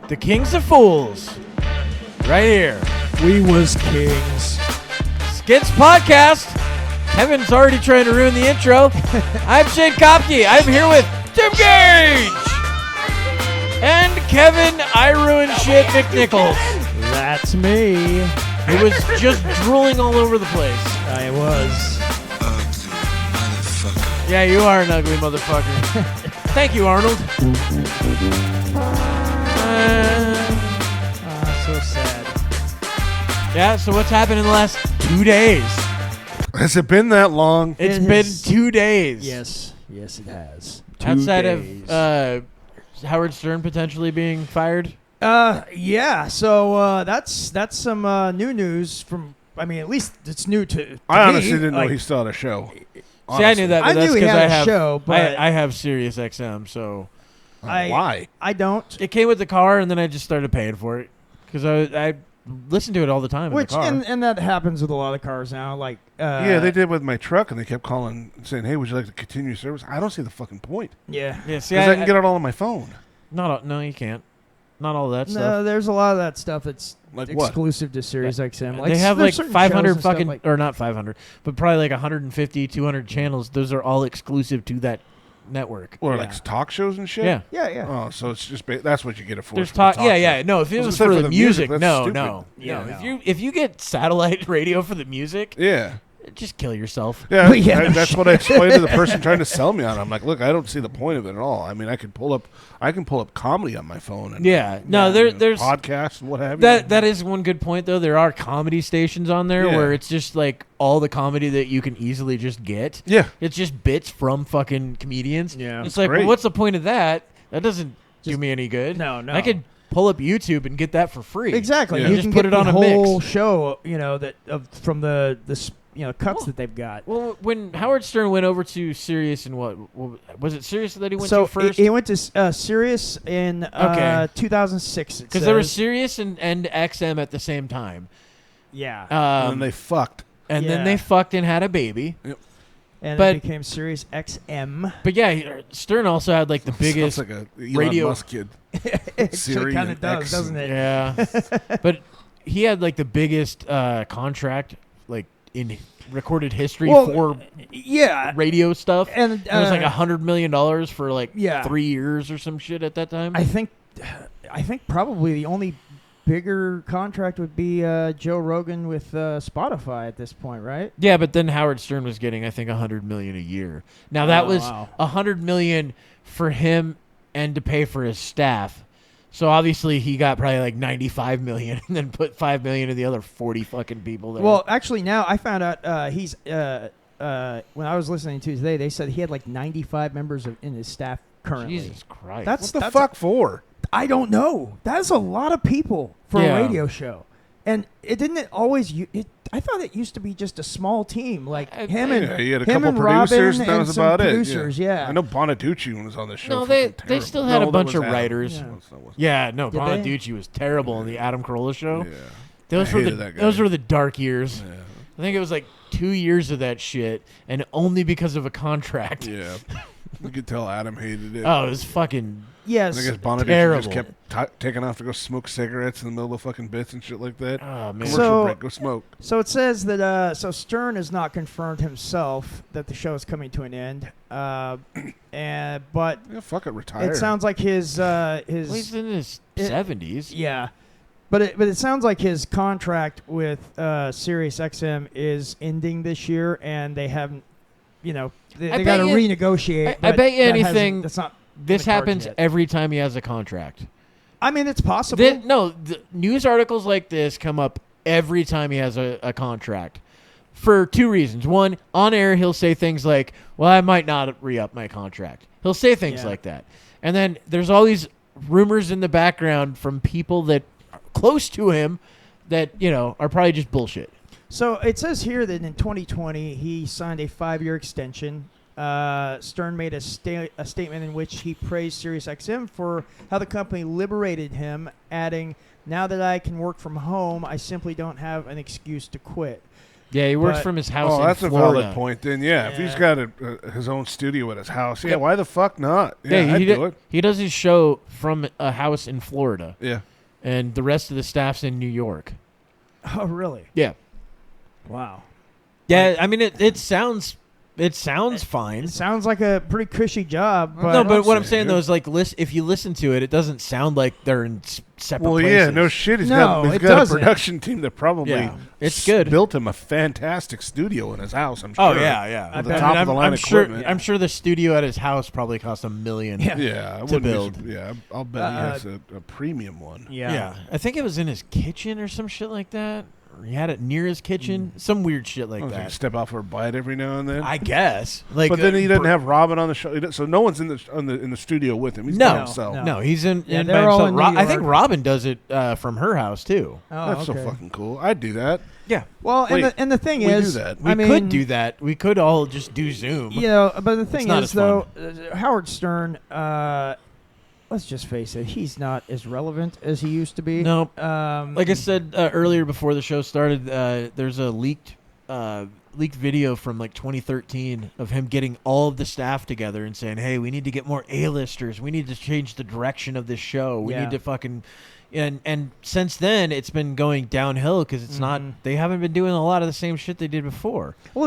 The Kings of Fools. Right here. We was kings. SKIDS Podcast. Kevin's already trying to ruin the intro. I'm Shane Kopke. I'm here with Tim Gage. And Kevin, I ruined shit, McNichols. That's me. It was just drooling all over the place. I was. Yeah, you are an ugly motherfucker. Thank you, Arnold. So sad. Yeah, so what's happened in the last 2 days? Has it been that long? It's been 2 days. Yes, it has. Outside of Howard Stern potentially being fired? Yeah. So that's some new news from. I mean, at least it's new to I honestly me. didn't know he still had a show. See, I knew that, but I that's knew he because had I a have show, but I have Sirius XM, so Why? I don't. it came with the car, and then I just started paying for it because I listen to it all the time in the car. And that happens with a lot of cars now. Like Yeah, they did with my truck, and they kept calling saying, "Hey, would you like to continue service?" I don't see the fucking point. Yeah. Yeah, see, Because I can get it all on my phone. no, you can't. Not all that No, stuff. there's a lot of that stuff that's Like what? exclusive to Sirius XM. They have there's like certain 500 shows and stuff fucking, like, or not 500, but probably like 150, 200 channels. Those are all exclusive to that network. Or Yeah. like talk shows and shit. Yeah. Yeah. Oh, so it's just that's what you get it for. There's for the talk. Yeah, show. yeah. No, if it Well, was except for for the the music, music, no. that's stupid. Yeah, no. If you get satellite radio for the music, Yeah. just kill yourself. Yeah, Yeah. that's what I explained to the person trying to sell me on it. I'm like, look, I don't see the point of it at all. I mean, I can pull up comedy on my phone and Yeah. No, there's podcasts and what have you. that is one good point though. There are comedy stations on there Yeah. where it's just like all the comedy that you can easily just get. Yeah. It's just bits from fucking comedians. Yeah. It's like, well, great. what's the point of that? That doesn't do Just- me any good. No. I could pull up YouTube and get that for free. Exactly. Yeah. You Just can put get it on the a whole mix. show, from the cuts Well, that they've got. Well, when Howard Stern went over to Sirius and what was it Sirius that he went So to first? he went to Sirius in Okay. 2006. Because there was Sirius and XM at the same time. yeah, and then they fucked. and then Yeah. they fucked and had a baby. and but- it became Sirius XM. But yeah, Stern also had like the biggest. Sounds like a Elon radio- Musk kid. It Siri kind of and does, X. doesn't it? Yeah, but he had like the biggest contract like in recorded history Well, for Yeah, radio stuff. and It was like $100 million for like Yeah. 3 years or some shit at that time. I think probably the only bigger contract would be Joe Rogan with Spotify at this point, right? Yeah, but then Howard Stern was getting, I think, $100 million a year. Now that Oh, was wow. $100 million for him and to pay for his staff. So obviously he got probably like $95 million and then put $5 million to the other 40 fucking people there. Well, actually, now I found out he's when I was listening to today, they said he had like 95 members in his staff currently. Jesus Christ. That's What the fuck for? I don't know. That's a lot of people for Yeah. a radio show, and it didn't always. I thought it used to be just a small team, like him and Yeah, you had a him couple and producers, Robin and that was some about producers, it. Yeah. I know Bonaducci was on the show. No, they Fucking still terrible. had a that bunch was of Adam. writers. Yeah. That wasn't- Yeah, no, Did they? Bonaducci was terrible in the Adam Carolla show. Yeah. Those I were hated that guy. those were the dark years. Yeah. I think it was like 2 years of that shit, and only because of a contract. Yeah. You could tell Adam hated it. Oh, it was fucking. Yes. I guess Bonaducci terrible. just kept taking off to go smoke cigarettes in the middle of fucking bits and shit like that. Oh man. Commercial So- break, go smoke. So it says that so Stern has not confirmed himself that the show is coming to an end, but Yeah, fuck it, retire. it sounds like his Well, he's in his 70s. yeah, but it sounds like his contract with Sirius XM is ending this year, and they haven't, they I got to bet you- renegotiate. I but bet you that hasn't- anything- That's not. This the cards happens yet. every time he has a contract. I mean, it's possible. The news articles like this come up every time he has a contract for two reasons. One, on air, he'll say things like, well, I might not re-up my contract. He'll say things Yeah. like that. And then there's all these rumors in the background from people that are close to him that, are probably just bullshit. So it says here that in 2020 he signed a 5-year extension. Stern made a statement in which he praised SiriusXM for how the company liberated him, adding, "Now that I can work from home, I simply don't have an excuse to quit." Yeah, he works But- from his house Oh, in that's Florida. a valid point then. Yeah, if he's Yeah. got his own studio at his house, yeah, Yep. why the fuck not? Yeah, Yeah, I'd he, do it. he does his show from a house in Florida, Yeah. and the rest of the staff's in New York. Oh, really? Yeah. Wow. Yeah, I mean, it sounds fine. It sounds like a pretty cushy job. But No, but what I'm saying, saying, dude. though, is like, if you listen to it, it doesn't sound like they're in separate Well, places. yeah, no shit. He's No, got it a doesn't. production team that probably Yeah, it's good. built him a fantastic studio in his house, I'm sure. Oh yeah. I With the bet. top of the line I'm sure. equipment. I'm sure the studio at his house probably cost $1 million. Yeah. Yeah, I to wouldn't be build. Yeah, I'll bet he has a premium one. yeah. I think it was in his kitchen or some shit like that. Or he had it near his kitchen. Some weird shit like I was like, that. step out for a bite every now and then. I guess. Like, but then he doesn't have Robin on the show, so no one's in the studio with him. He's No. by himself. No, he's in by they're all himself. in New I think York. Robin does it from her house too. Oh, That's okay. so fucking cool. I'd do that. Yeah, Well, Wait, and the thing we is, do that. we I mean, could do that. We could all just do Zoom. You know, but the thing not is, as though, Howard Stern. Let's just face it, he's not as relevant as he used to be. No, Um, like I said earlier before the show started, there's a leaked video from like 2013 of him getting all of the staff together and saying, "Hey, we need to get more A-listers. We need to change the direction of this show. We Yeah. need to fucking." And since then, it's been going downhill because it's not. They haven't been doing a lot of the same shit they did before. well,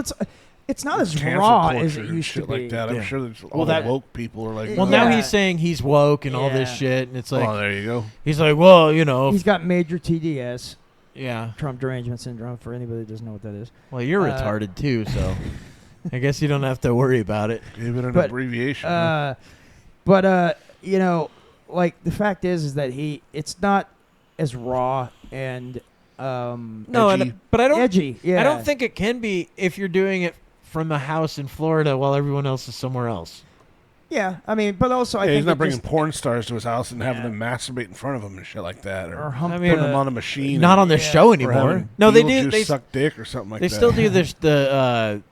it's not as Cancel raw culture as it and used to shit be. like that. Yeah. I'm sure there's all Well, the that- woke people are like, Well, Yeah. now he's saying he's woke and all this Yeah. shit, and it's like oh, there you go. he's like, well, you know, He's got major TDS, yeah. Trump derangement syndrome. For anybody that doesn't know what that is. Well, you're Uh, retarded too, so I guess you don't have to worry about it. Give it an But, abbreviation. But you know, like the fact is that it's not as raw and No, Edgy. but I don't. edgy. Yeah, I don't think it can be if you're doing it from a house in Florida while everyone else is somewhere else. Yeah, I mean, but also I yeah, think he's not it bringing just- porn stars to his house and having Yeah. them masturbate in front of him and shit like that, or or hump I mean, putting the- them on a machine. Not and, on the Yeah. show or anymore. having No, they do. Beetlejuice They suck dick or something like they that. still do this. The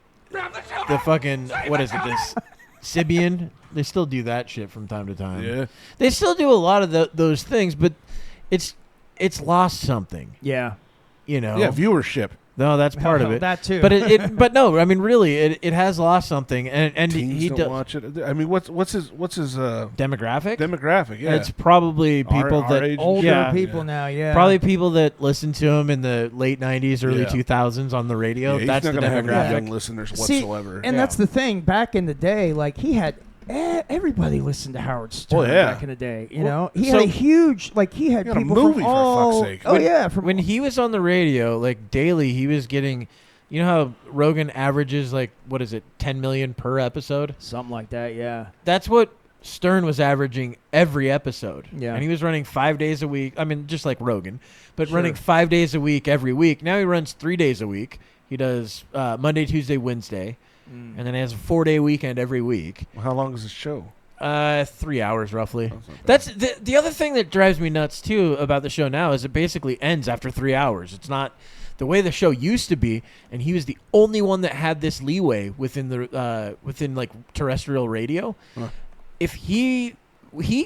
fucking what is it? This Sibian. They still do that shit from time to time. Yeah, They still do a lot of those things, but it's lost something. Yeah, You know. yeah, viewership. No, that's part of it. That too. But but no, I mean, really, it has lost something, and Teens he don't does watch it. I mean, what's his demographic. demographic? Yeah, It's probably people our that age. older yeah. people now. Yeah, probably people that listened to him in the late '90s, early Yeah. 2000s on the radio. Yeah, he's That's not the gonna have any young demographic. listeners See, whatsoever. And Yeah. that's the thing. Back in the day, like he had everybody listened to Howard Stern. Oh, yeah. Back in the day, you Well, know, he so- had a huge He had a people movie, from for all. fuck's sake. Oh yeah, from When he was on the radio, like daily, he was getting. You know how Rogan averages like what is it, 10 million per episode? something like that. Yeah, That's what Stern was averaging every episode. Yeah. And he was running 5 days a week. I mean, just like Rogan, but Sure. running 5 days a week every week. Now he runs 3 days a week. He does Monday, Tuesday, Wednesday, and then he has a 4-day weekend every week. How long is his show? 3 hours roughly. That's not bad. That's the other thing that drives me nuts too about the show now is it basically ends after 3 hours. It's not the way the show used to be, and he was the only one that had this leeway within the within like terrestrial radio. Huh. If he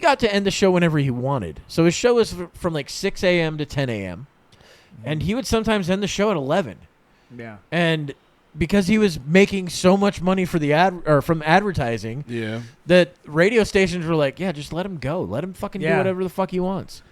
got to end the show whenever he wanted, so his show was from like 6 a.m. to 10 a.m. and he would sometimes end the show at 11. yeah. And because he was making so much money for the from advertising, Yeah, that radio stations were like, yeah, just let him go. Let him fucking do Yeah. whatever the fuck he wants.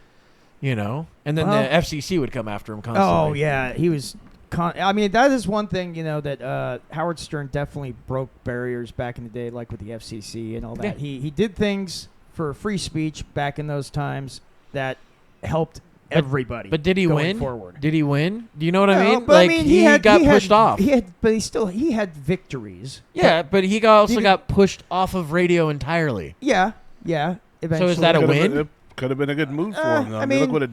You know? And then Well- the FCC would come after him constantly. Oh yeah, he was. I mean, that is one thing that Howard Stern definitely broke barriers back in the day, like with the FCC and all that. Yeah. He did things for free speech back in those times that helped everybody. But did he going win? forward? Did he win? Do you know what I No, mean? but Like, he got pushed off. He had victories. Yeah, but he also Did he- got pushed off of radio entirely. Yeah. Eventually. that a win? It could have been a good move for him. Though. I I mean, look mean- what it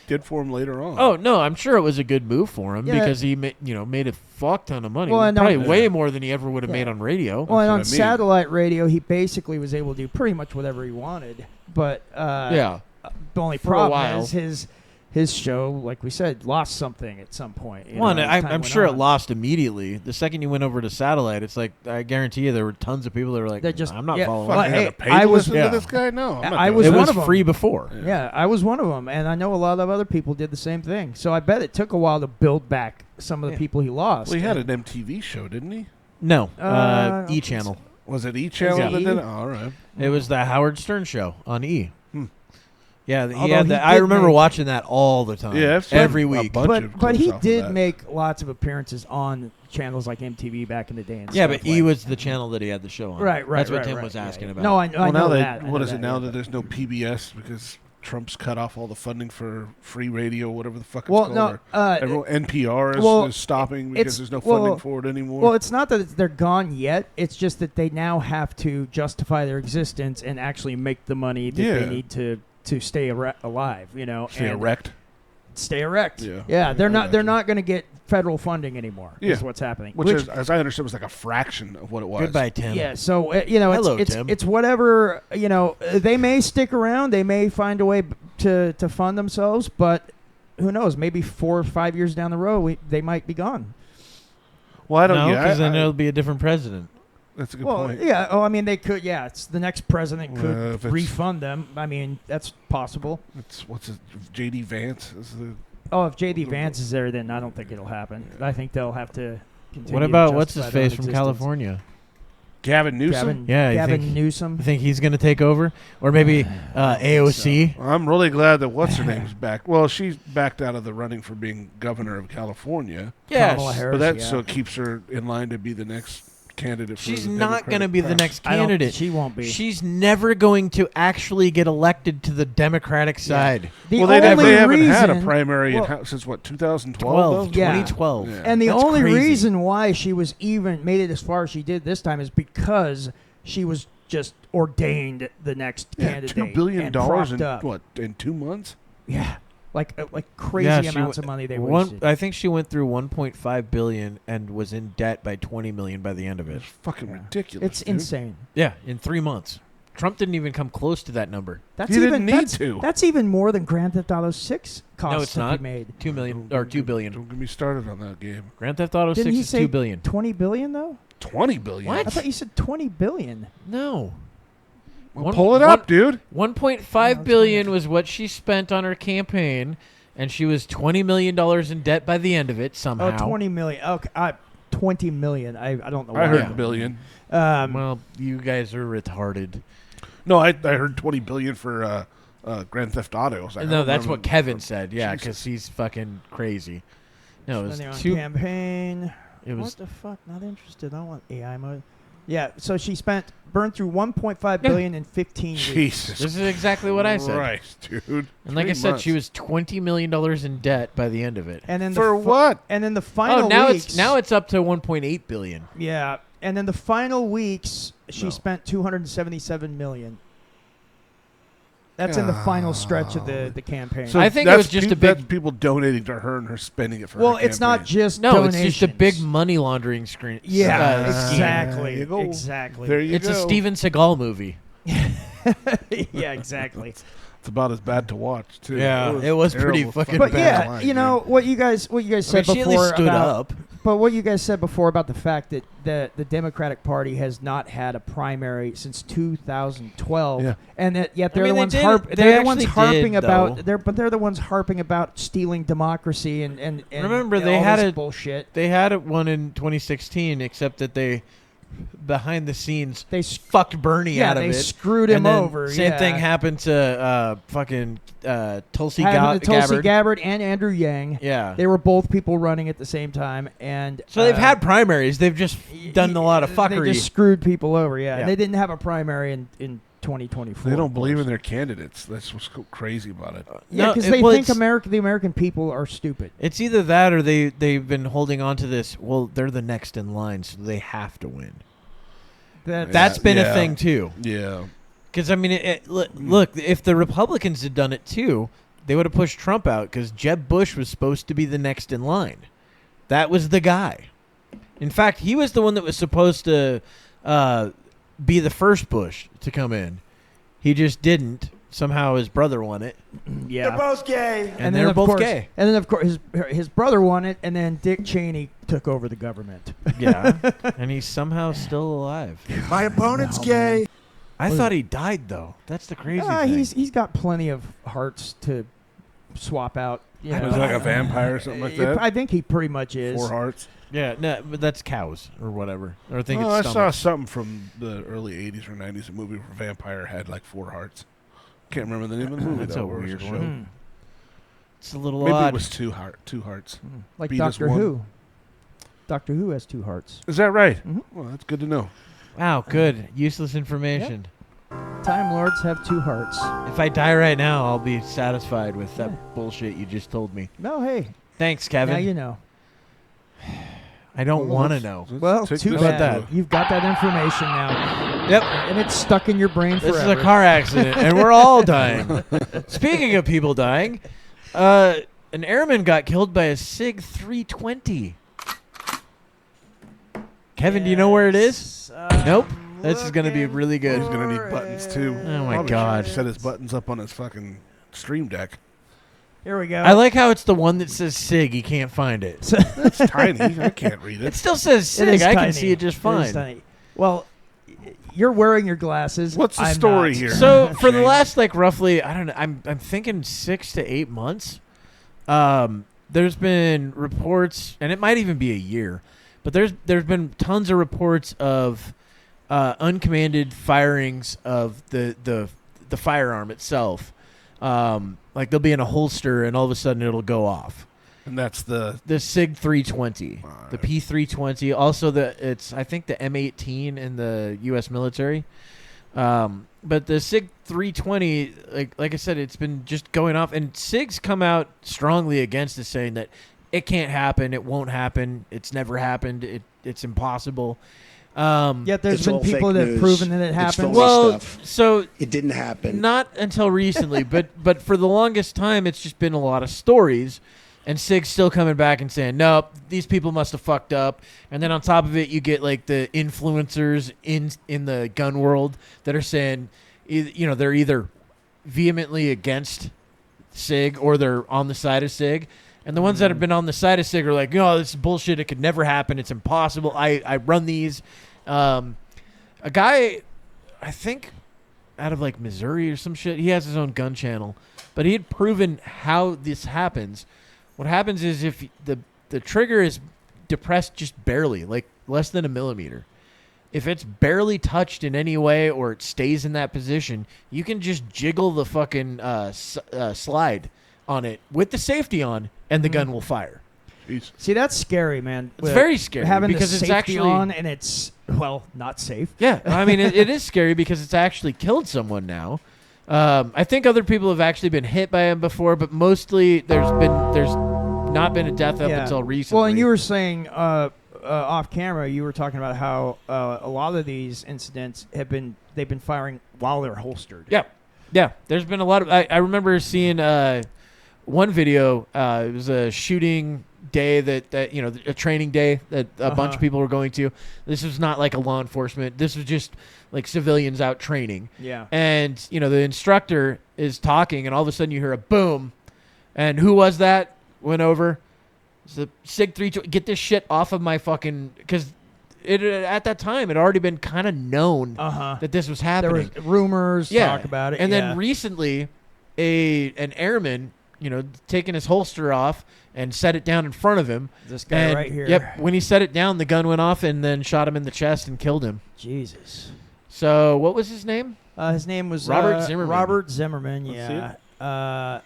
did for him later on. Oh no, I'm sure it was a good move for him Yeah. because he made a fuck ton of money. Well, and Probably on- way more than he ever would have Yeah. made on radio. Well, and what on I mean. satellite radio, he basically was able to do pretty much whatever he wanted. But yeah. the only For a problem while. is his show, like we said, lost something at some point. Well, and I'm went sure it on. lost immediately. The second you went over to satellite, it's like, I guarantee you there were tons of people that were like, That just- I'm not yeah, following. well, Fucking hey, had to pay I to was- listen yeah. to this guy? No, I'm not I doing was It that. one was of 'em. free before. Yeah, I was one of them, and I know a lot of other people did the same thing. So I bet it took a while to build back some of the people he lost. Well, he had And- an MTV show, didn't he? No, I don't think E-channel. Was it E-channel it that E? did it? All right. It was the Howard Stern show on E. Hmm. Yeah, he Although had he that. I did remember make- watching that all the time. Yeah, I've seen every a week. bunch of but he clips off of did that. make lots of appearances on channels like MTV back in the day. And Yeah, stuff but E like- was the channel that he had the show on. right. That's what right, Tim right, was asking yeah. about. No, I Well, know now that. I what know is it that, now yeah. that there's no PBS because Trump's cut off all the funding for free radio, whatever the fuck it's Well, called. no, or everyone, NPR is stopping it's- because there's no funding well- for it anymore. Well, it's not that they're gone yet. It's just that they now have to justify their existence and actually make the money that they Yeah. need to stay alive. Stay and erect. Stay erect. Yeah. They're I not. They're gotcha. not going to get federal funding anymore. Yeah. Is what's happening. Which is, as I understood, was like a fraction of what it was. Goodbye, Tim. Yeah, so Hello, it's Tim. it's whatever they may stick around, they may find a way to fund themselves, but who knows? Maybe 4 or 5 years down the road, they might be gone. Well, I don't. No, yeah, because then I- it'll be a different president. that's a good Well, point. yeah. Oh, I mean, they could. Yeah, it's the next president could If it's- refund them. I mean, that's possible. It's what's it? JD Vance is the. Oh, if JD Vance is there, then I don't think it'll happen. I think they'll have to continue. What to about what's his justify their face from existence. California? Gavin Newsom. Gavin, Yeah, you Gavin think- Newsom. You think he's going to take over, or maybe AOC? I'm really glad that what's her name's back. Well, she's backed out of the running for being governor of California, Kamala Harris. but that yeah. so keeps her in line to be the next candidate. For She's the not going to Democratic be the Party. next I don't- candidate. She won't be. She's never going to actually get elected to the Democratic side. The Well, they only haven't had a reason- primary well, since what 2012. Yeah. 2012. Yeah. And the That's only crazy. reason why she was even made it as far as she did this time is because she was just ordained the next Yeah, candidate. $2 billion and in propped up. what in 2 months? Yeah, like crazy Yeah, she amounts w- of money they One, wasted. I think she went through 1.5 billion and was in debt by 20 million by the end of it. It's fucking Yeah. ridiculous. It's dude. insane. Yeah, in 3 months. Trump didn't even come close to that number. That's He even didn't need that's, to. That's even more than Grand Theft Auto 6 costs it's to not. be made. 2 million or 2 billion. Don't get me started on that game. Grand Theft Auto Didn't 6 he is say 2 billion. 20 billion though? 20 billion. What? I thought you said 20 billion. No. Well, pull it up, dude. 1.5 billion was what she spent on her campaign, and she was $20 million in debt by the end of it somehow. Oh, 20 million. Okay, 20 million. I don't know why. I heard Yeah. billion. Well, you guys are retarded. No, I heard 20 billion for Grand Theft Auto. I was like, I No, don't that's remember- what Kevin said. Yeah, Jesus. because he's fucking crazy. No, it was Spending on 2. campaign. It was What the fuck? Not interested. I don't want AI mode. Yeah, so she burned through 1.5 billion in 15 weeks. Jesus. This is exactly what I said. Christ, dude. And like I 3 said, months. she was $20 million in debt by the end of it. And then For what? And then the final Oh, now weeks, it's up to 1.8 billion. yeah, and then the final weeks she No. spent 277 million. That's in the final stretch of the campaign. So I think it that's was just a big- that's people donating to her and her spending it for. well, her it's not campaign. just No, donations. it's just a big money laundering screen. Yeah, scheme. exactly. There you go. Exactly. There you It's go. a Steven Seagal movie. Yeah, exactly. It's about as bad to watch too. Yeah, it was pretty terrible fucking But bad. yeah, line, you know what you guys I mean, said she at before least stood about up. But what you guys said before about the fact that the Democratic Party has not had a primary since 2012, Yeah. and that yet I they're mean, the ones they harp, did- they're they the ones actually harping did, about though. they're the ones harping about stealing democracy and Remember, and they all had this a- bullshit. They had one in 2016, except that they, behind the scenes, They fucked Bernie yeah, out of they it. screwed him And then over. Same yeah. thing happened to fucking Tulsi Happened to Tulsi Gabbard. Gabbard and Andrew Yang. Yeah. They were both people running at the same time, and So they've had primaries. They've just done a lot of fuckery. They just screwed people over. Yeah, Yeah. And they didn't have a primary in 2024. They don't of believe course. in their candidates. That's what's so crazy about it. Yeah, No, because it- they well, think it's- the American people are stupid. It's either that or they've been holding on to this. Well, they're the next in line, so they have to win. That's been a yeah. thing too. Yeah. Because I mean, look, if the Republicans had done it too, they would have pushed Trump out. Because Jeb Bush was supposed to be the next in line. That was the guy. In fact, he was the one that was supposed to be the first Bush to come in. He just didn't, somehow his brother won it. Yeah. They're both gay. And then they're of both course, gay. And then, of course, his brother won it, and then Dick Cheney took over the government. Yeah. And he's somehow still alive. My opponent's gay. I thought he died, though. That's the crazy thing. He's got plenty of hearts to swap out. You know. Was it like a vampire or something like that? I think he pretty much is. 4 hearts. Yeah, no, but that's cows or whatever. Or I think I it's saw stomachs. something from the early 80s or 90s, a movie where a vampire had like 4 hearts. Can't remember the name of the movie. That's though, a or it was weird show. one. It's a little Maybe odd. it was two hearts. Like Beat us Doctor one. Who. Doctor Who has 2 hearts. Is that right? Mhm. Well, that's good to know. Wow, good. Useless information. Time Lords have 2 hearts. If I die right now, I'll be satisfied with that bullshit you just told me. No, hey. Thanks, Kevin. Now you know. I don't want to know. Well, Take too this bad. that. You've got that information now. Yep. And it's stuck in your brain forever. This is a car accident, and we're all dying. Speaking of people dying, an airman got killed by a Sig 320. Kevin, do you know where it is? Nope. This is going to be really good. He's going to need buttons, too. Oh, my Probably God. should set his buttons up on his fucking stream deck. Here we go. I like how it's the one that says Sig. You can't find it. It's tiny. I can't read It it. still says It Sig. is I tiny. can see it just It is fine. tiny. Well, you're wearing your glasses. What's the I'm story not. here? So for the Shane. last roughly, I don't know, I'm thinking 6 to 8 months. There's been reports, and it might even be a year, but there's been tons of reports of uncommanded firings of the firearm itself. Like they'll be in a holster, and all of a sudden it'll go off. And that's the... The Sig 320, the P320, also I think the M18 in the U.S. military. But the Sig 320, like I said, it's been just going off, and Sig's come out strongly against it, saying that it can't happen, it won't happen, it's never happened, it's impossible. Yet there's It's been all people fake that have news. proven that it It's happened. phony Well, stuff. so It didn't happen. not until recently, but for the longest time, it's just been a lot of stories. And Sig's still coming back and saying, nope, these people must have fucked up. And then on top of it, you get like the influencers in the gun world that are saying, they're either vehemently against Sig or they're on the side of Sig. And the ones that have been on the side of Sig are like, no, this is bullshit. It could never happen. It's impossible. I run these. A guy, I think, out of like Missouri or some shit, he has his own gun channel. But he had proven how this happens. What happens is if the trigger is depressed just barely, like less than a millimeter, if it's barely touched in any way or it stays in that position, you can just jiggle the fucking slide on it with the safety on, and the gun will fire. Jeez. See, that's scary, man. It's very scary having because the it's safety actually on, and it's not safe. Yeah, I mean it is scary because it's actually killed someone now. I think other people have actually been hit by him before, but mostly there's not been a death up until recently. Well, and you were saying off camera, you were talking about how a lot of these incidents they've been firing while they're holstered. Yeah. There's been a lot of. I remember seeing one video. It was a shooting day that a training day that a bunch of people were going to. This was not like a law enforcement. This was just like civilians out training. Yeah. And the instructor is talking, and all of a sudden you hear a boom, and who was that? Went over. It's the Sig 320. Get this shit off of my fucking, because it at that time it had already been kind of known that this was There happening. was rumors talk about it. And yeah. then recently, an airman, taking his holster off and set it down in front of him. This guy And, right here. Yep. When he set it down, the gun went off and then shot him in the chest and killed him. Jesus. So what was his name? His name was Robert Zimmerman. Robert Zimmerman. Let's Yeah.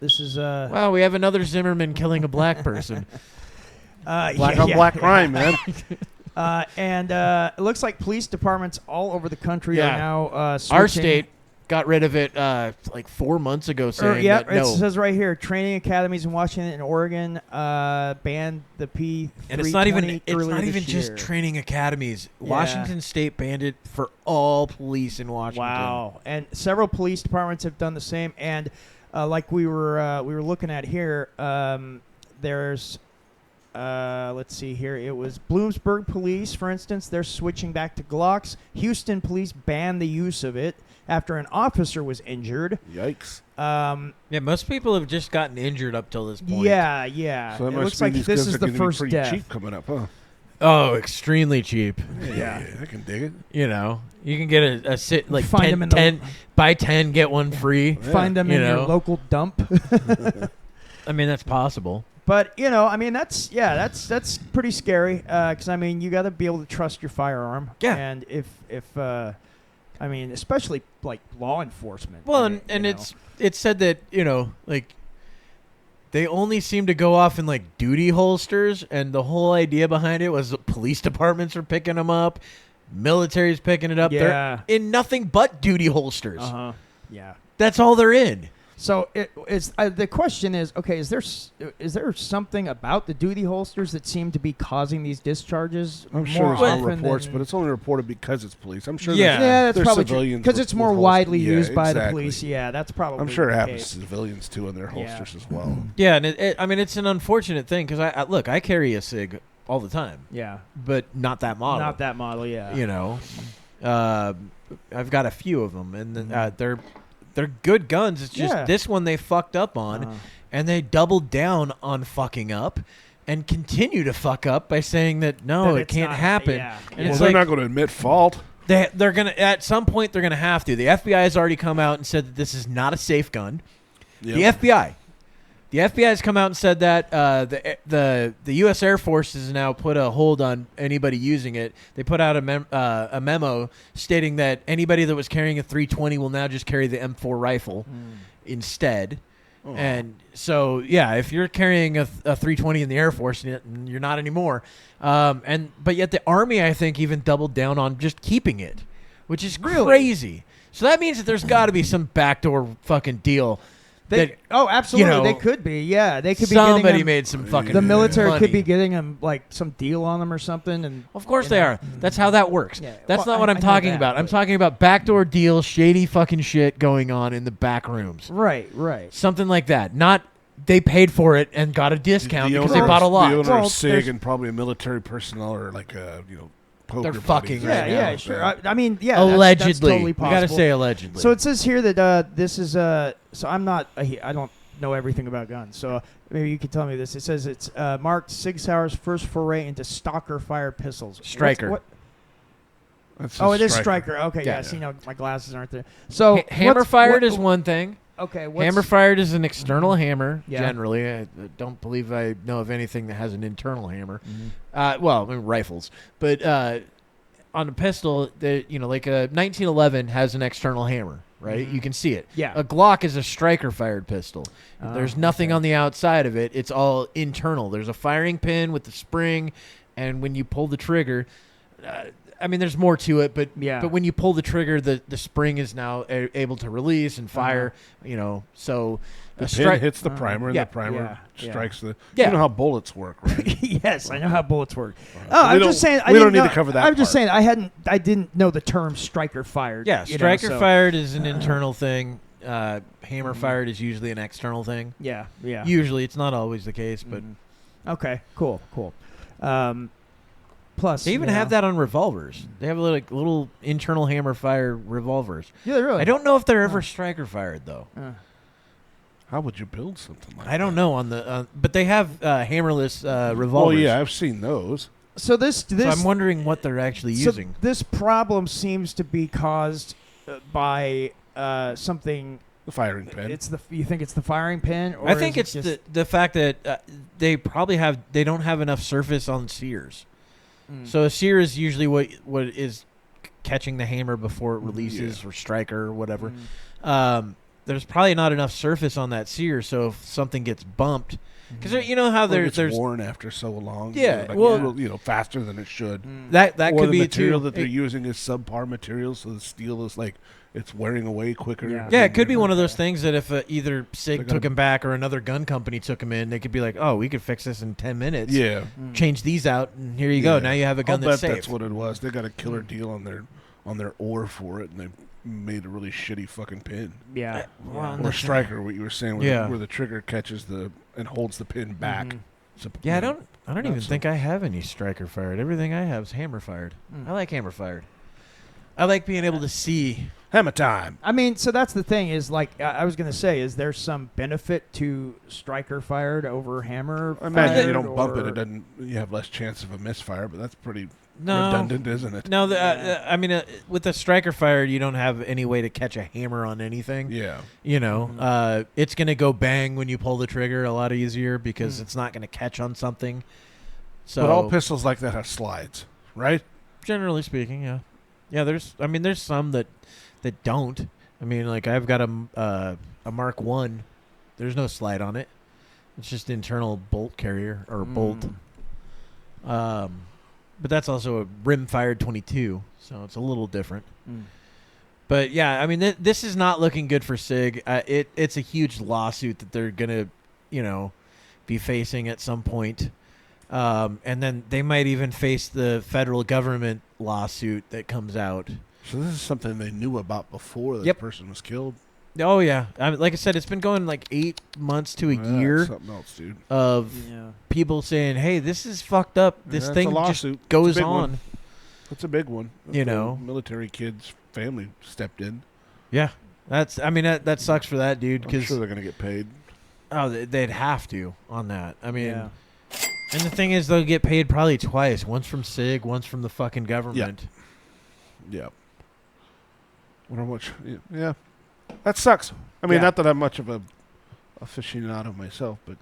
This is Wow, we have another Zimmerman killing a black person. Black on black crime, man. And it looks like police departments all over the country are now switching. Our state got rid of it like 4 months ago, saying that it no. says right here, training academies in Washington and Oregon banned the P320 And it's not even earlier this just year. training academies. Yeah. Washington State banned it for all police in Washington. Wow. And several police departments have done the same. And like we were looking at here, there's let's see here. It was Bloomsburg police, for instance. They're switching back to Glocks. Houston police banned the use of it. after an officer was injured. Yikes. Yeah, most people have just gotten injured up till this point. Yeah. So that It must looks mean like these this guns is are the gonna be first pretty death. cheap coming up, huh? Oh, extremely cheap. Yeah, I can dig it. You know, you can get a sit like Find 10, them in the- 10 buy 10 get one free. Find them You in your know. local dump. I mean, that's possible. But I mean, that's pretty scary. Because I mean, you got to be able to trust your firearm. Yeah. And if I mean, especially like law enforcement. Well, I mean, and you know. it's said that like they only seem to go off in like duty holsters, and the whole idea behind it was the police departments are picking them up, military's picking it up. Yeah. They're in nothing but duty holsters. Yeah. That's all they're in. So the question is, okay, is there something about the duty holsters that seem to be causing these discharges? I'm more sure there's often no reports, than- but it's only reported because it's police. I'm sure. Yeah. that's there's probably true civilians because with- it's more with holsters. widely Yeah, used by the exactly. police. Yeah, that's probably. I'm sure it the happens case. to civilians too in their holsters as well. Yeah, and I mean it's an unfortunate thing because I carry a Sig all the time, Yeah, but not that model. not that model. Yeah, You know, I've got a few of them, and they're good guns. It's just Yeah. this one they fucked up on, Uh-huh. and they doubled down on fucking up, and continue to fuck up by saying that no, That it it's can't not- happen. yeah. And Well, it's they're like not going to admit fault. they're gonna at some point they're gonna have to. The FBI has already come out and said that this is not a safe gun. Yep. The FBI has come out and said that the U.S. Air Force has now put a hold on anybody using it. They put out a memo stating that anybody that was carrying a 320 will now just carry the M4 rifle instead. Oh. And so, yeah, if you're carrying a 320 in the Air Force, you're not anymore. But yet the Army, I think, even doubled down on just keeping it, which is crazy. So that means that there's got to be some backdoor fucking deal. Absolutely, you know, they could be. Yeah, they could be. Somebody getting them, made some fucking the military money. could be getting them like some deal on them or something. And Of course you they know. are. That's how that works. Yeah. That's Well, not what I I'm know talking that, about. I'm but- talking about backdoor deals, shady fucking shit going on in the back rooms. Right. Something like that. Not they paid for it and got a discount because they owner- bought a lot. The owner Well, of SIG there's- and probably a military personnel or like poker They're fucking buddies. right Yeah, now. sure. I mean, yeah, that's Allegedly. totally We possible. got to say allegedly. So it says here that this is so I'm not I don't know everything about guns, so maybe you could tell me this. It says it's marked Sig Sauer's first foray into stalker fired pistols. Striker. That's Oh, a it is Striker. Okay, yeah. Yeah. See, no, my glasses aren't there. So hammer fired is one thing. Okay, Hammer fired is an external hammer. Yeah. Generally, I don't believe I know of anything that has an internal hammer. Mm-hmm. Well, I mean, rifles, but on a pistol, like a 1911 has an external hammer, right? Mhm. You can see it. Yeah. A Glock is a striker-fired pistol. Oh, There's nothing okay. on the outside of it. It's all internal. There's a firing pin with the spring, and when you pull the trigger, I mean, there's more to it, but Yeah. but when you pull the trigger, the spring is now able to release and fire. So The a pin hits the primer, and yeah, the primer strikes the. Yeah. You know how bullets work, right? Yes, I know how bullets work. We I'm don't- just saying. we don't need to cover that I'm just part. saying I didn't know the term striker fired. Yeah, you know, striker so- fired is an internal thing. Hammer fired is usually an external thing. Yeah. Usually, it's not always the case, but Okay. Cool. Plus, they even have that on revolvers. They have little internal hammer fire revolvers. Yeah, really. I don't know if they're ever striker fired though. How would you build something like that? I don't know on the, but they have hammerless Well, revolvers. yeah, I've seen those. So this So I'm wondering what they're actually so using. this problem seems to be caused by something. The firing pin. You think it's the firing pin? Or I think is it's it just, the fact that they don't have enough surface on sears. So a sear is usually what is catching the hammer before it releases, or striker or whatever. There's probably not enough surface on that sear, so if something gets bumped, because you know how there's worn after so long. Yeah, like, well- faster than it should. that Or could the be material too. that they're using is subpar material, so the steel is like it's wearing away quicker. Yeah, it could be one of those things that if either They Sig gotta- took him back or another gun company took him in, they could be like, "Oh, we could fix this in 10 minutes. Yeah. Change these out, and here you go. Yeah. Now you have a gun I'll that's bet safe." that's what it was. They got a killer deal on their ore for it, and they made a really shitty fucking pin. Yeah. Well, Or striker, what you were saying, where, Yeah. where the trigger catches and holds the pin back. So, Yeah, I you know, don't even not so- think I have any striker fired. Everything I have is hammer fired. I like hammer fired. I like being able to see. Hammer time. I mean, so that's the thing is, like, I was going to say, is there some benefit to striker fired over hammer I imagine fired, you don't bump it. or- It doesn't. You have less chance of a misfire, but that's pretty No. redundant, isn't it? No, I mean, with the striker fired, you don't have any way to catch a hammer on anything. Yeah. You know, it's going to go bang when you pull the trigger a lot easier because it's not going to catch on something. So, But all pistols like that have slides, right? generally speaking, yeah. Yeah, there's some that don't. I mean, like I've got a Mark 1. There's no slide on it. It's just internal bolt carrier or bolt. But that's also a rim-fired 22, so it's a little different. But yeah, I mean, this is not looking good for Sig. It's a huge lawsuit that they're gonna, be facing at some point. And then they might even face the federal government lawsuit that comes out. So this is something they knew about before this person was killed. Oh yeah, like I said, it's been going like 8 months to a Yeah, year that's something else, dude. of people saying, "Hey, this is fucked up. This Yeah, it's thing a just lawsuit. goes It's a big on." one. That's a big one. You The know. military kid's family stepped in. Yeah, that sucks for that dude I'm because sure they're gonna get paid. they'd have to on that. I mean, Yeah. and the thing is, they'll get paid probably twice. Once from Sig, once from the fucking government. Yeah. Wonder how much. Yeah. That sucks. I mean, Yeah. not that I'm much of a aficionado myself, but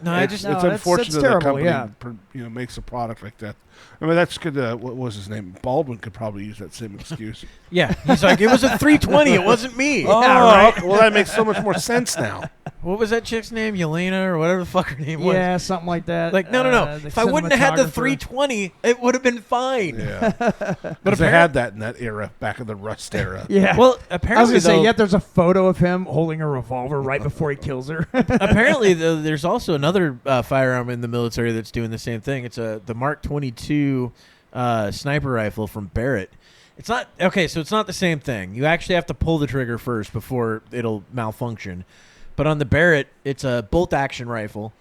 No, I it's just No, it's that's unfortunate that a terrible, company yeah. makes a product like that. I mean, that's good. What was his name? Baldwin could probably use that same excuse. yeah. He's like, it was a 320. It wasn't me. Oh, Yeah, right. well, that makes so much more sense now. What was that chick's name? Yelena or whatever the fuck her name was. Yeah, something like that. Like, no. The If I wouldn't have had the cinematographer. 320, it would have been fine. Yeah, but they had that in that era, back in the Rust era. Yeah. Well, I was apparently, going to say, though, yet there's a photo of him holding a revolver right before he kills her. apparently, though, there's also another firearm in the military that's doing the same thing. It's the Mark 22 sniper rifle from Barrett. It's not okay, so it's not the same thing. You actually have to pull the trigger first before it'll malfunction. But on the Barrett, it's a bolt-action rifle.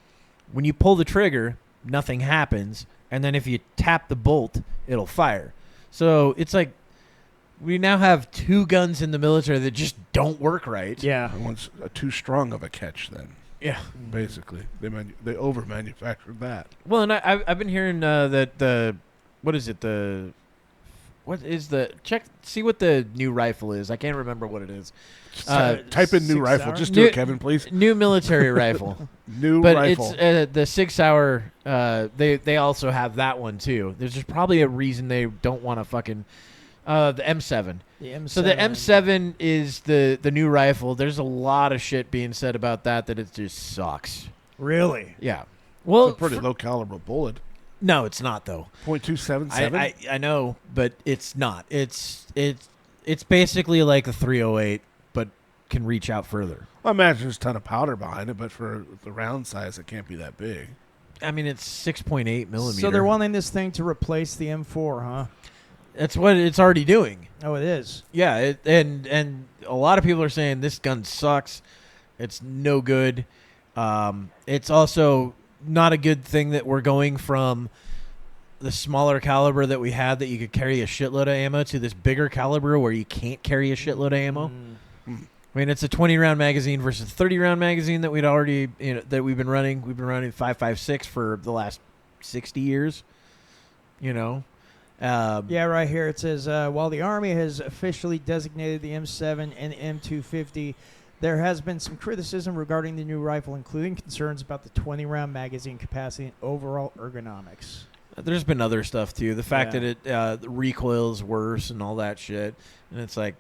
When you pull the trigger, nothing happens, and then if you tap the bolt, it'll fire. So it's like we now have 2 guns in the military that just don't work right. yeah. That one's too strong of a catch. Then Yeah. basically, they over manufactured that. Well, and I've been hearing that see what the new rifle is. I can't remember what it is. Type in new Sig rifle. Sauer? Just do it, Kevin, please. New military rifle. New But rifle. it's the Sig Sauer. They also have that one too. There's just probably a reason they don't want to fucking the M7. The M7. So the M7 is the new rifle. There's a lot of shit being said about that it just sucks. Really? Yeah. Well, It's a pretty low caliber bullet. no, it's not though. .277. I know, but it's not. It's basically like a 308, but can reach out further. I imagine there's a ton of powder behind it, but for the round size, it can't be that big. I mean, it's 6.8 millimeter. So they're wanting this thing to replace the M4, huh? That's what it's already doing. Oh, it is. Yeah, and a lot of people are saying this gun sucks. It's no good. It's also not a good thing that we're going from the smaller caliber that we had that you could carry a shitload of ammo to this bigger caliber where you can't carry a shitload of ammo. I mean, it's a 20-round magazine versus a 30-round magazine that we'd already, that we've been running. We've been running 5.56 for the last 60 years. Yeah, right here it says, while the Army has officially designated the M7 and M250, there has been some criticism regarding the new rifle, including concerns about the 20-round magazine capacity and overall ergonomics. There's been other stuff, too. The fact Yeah. that the recoil's worse and all that shit. And it's like,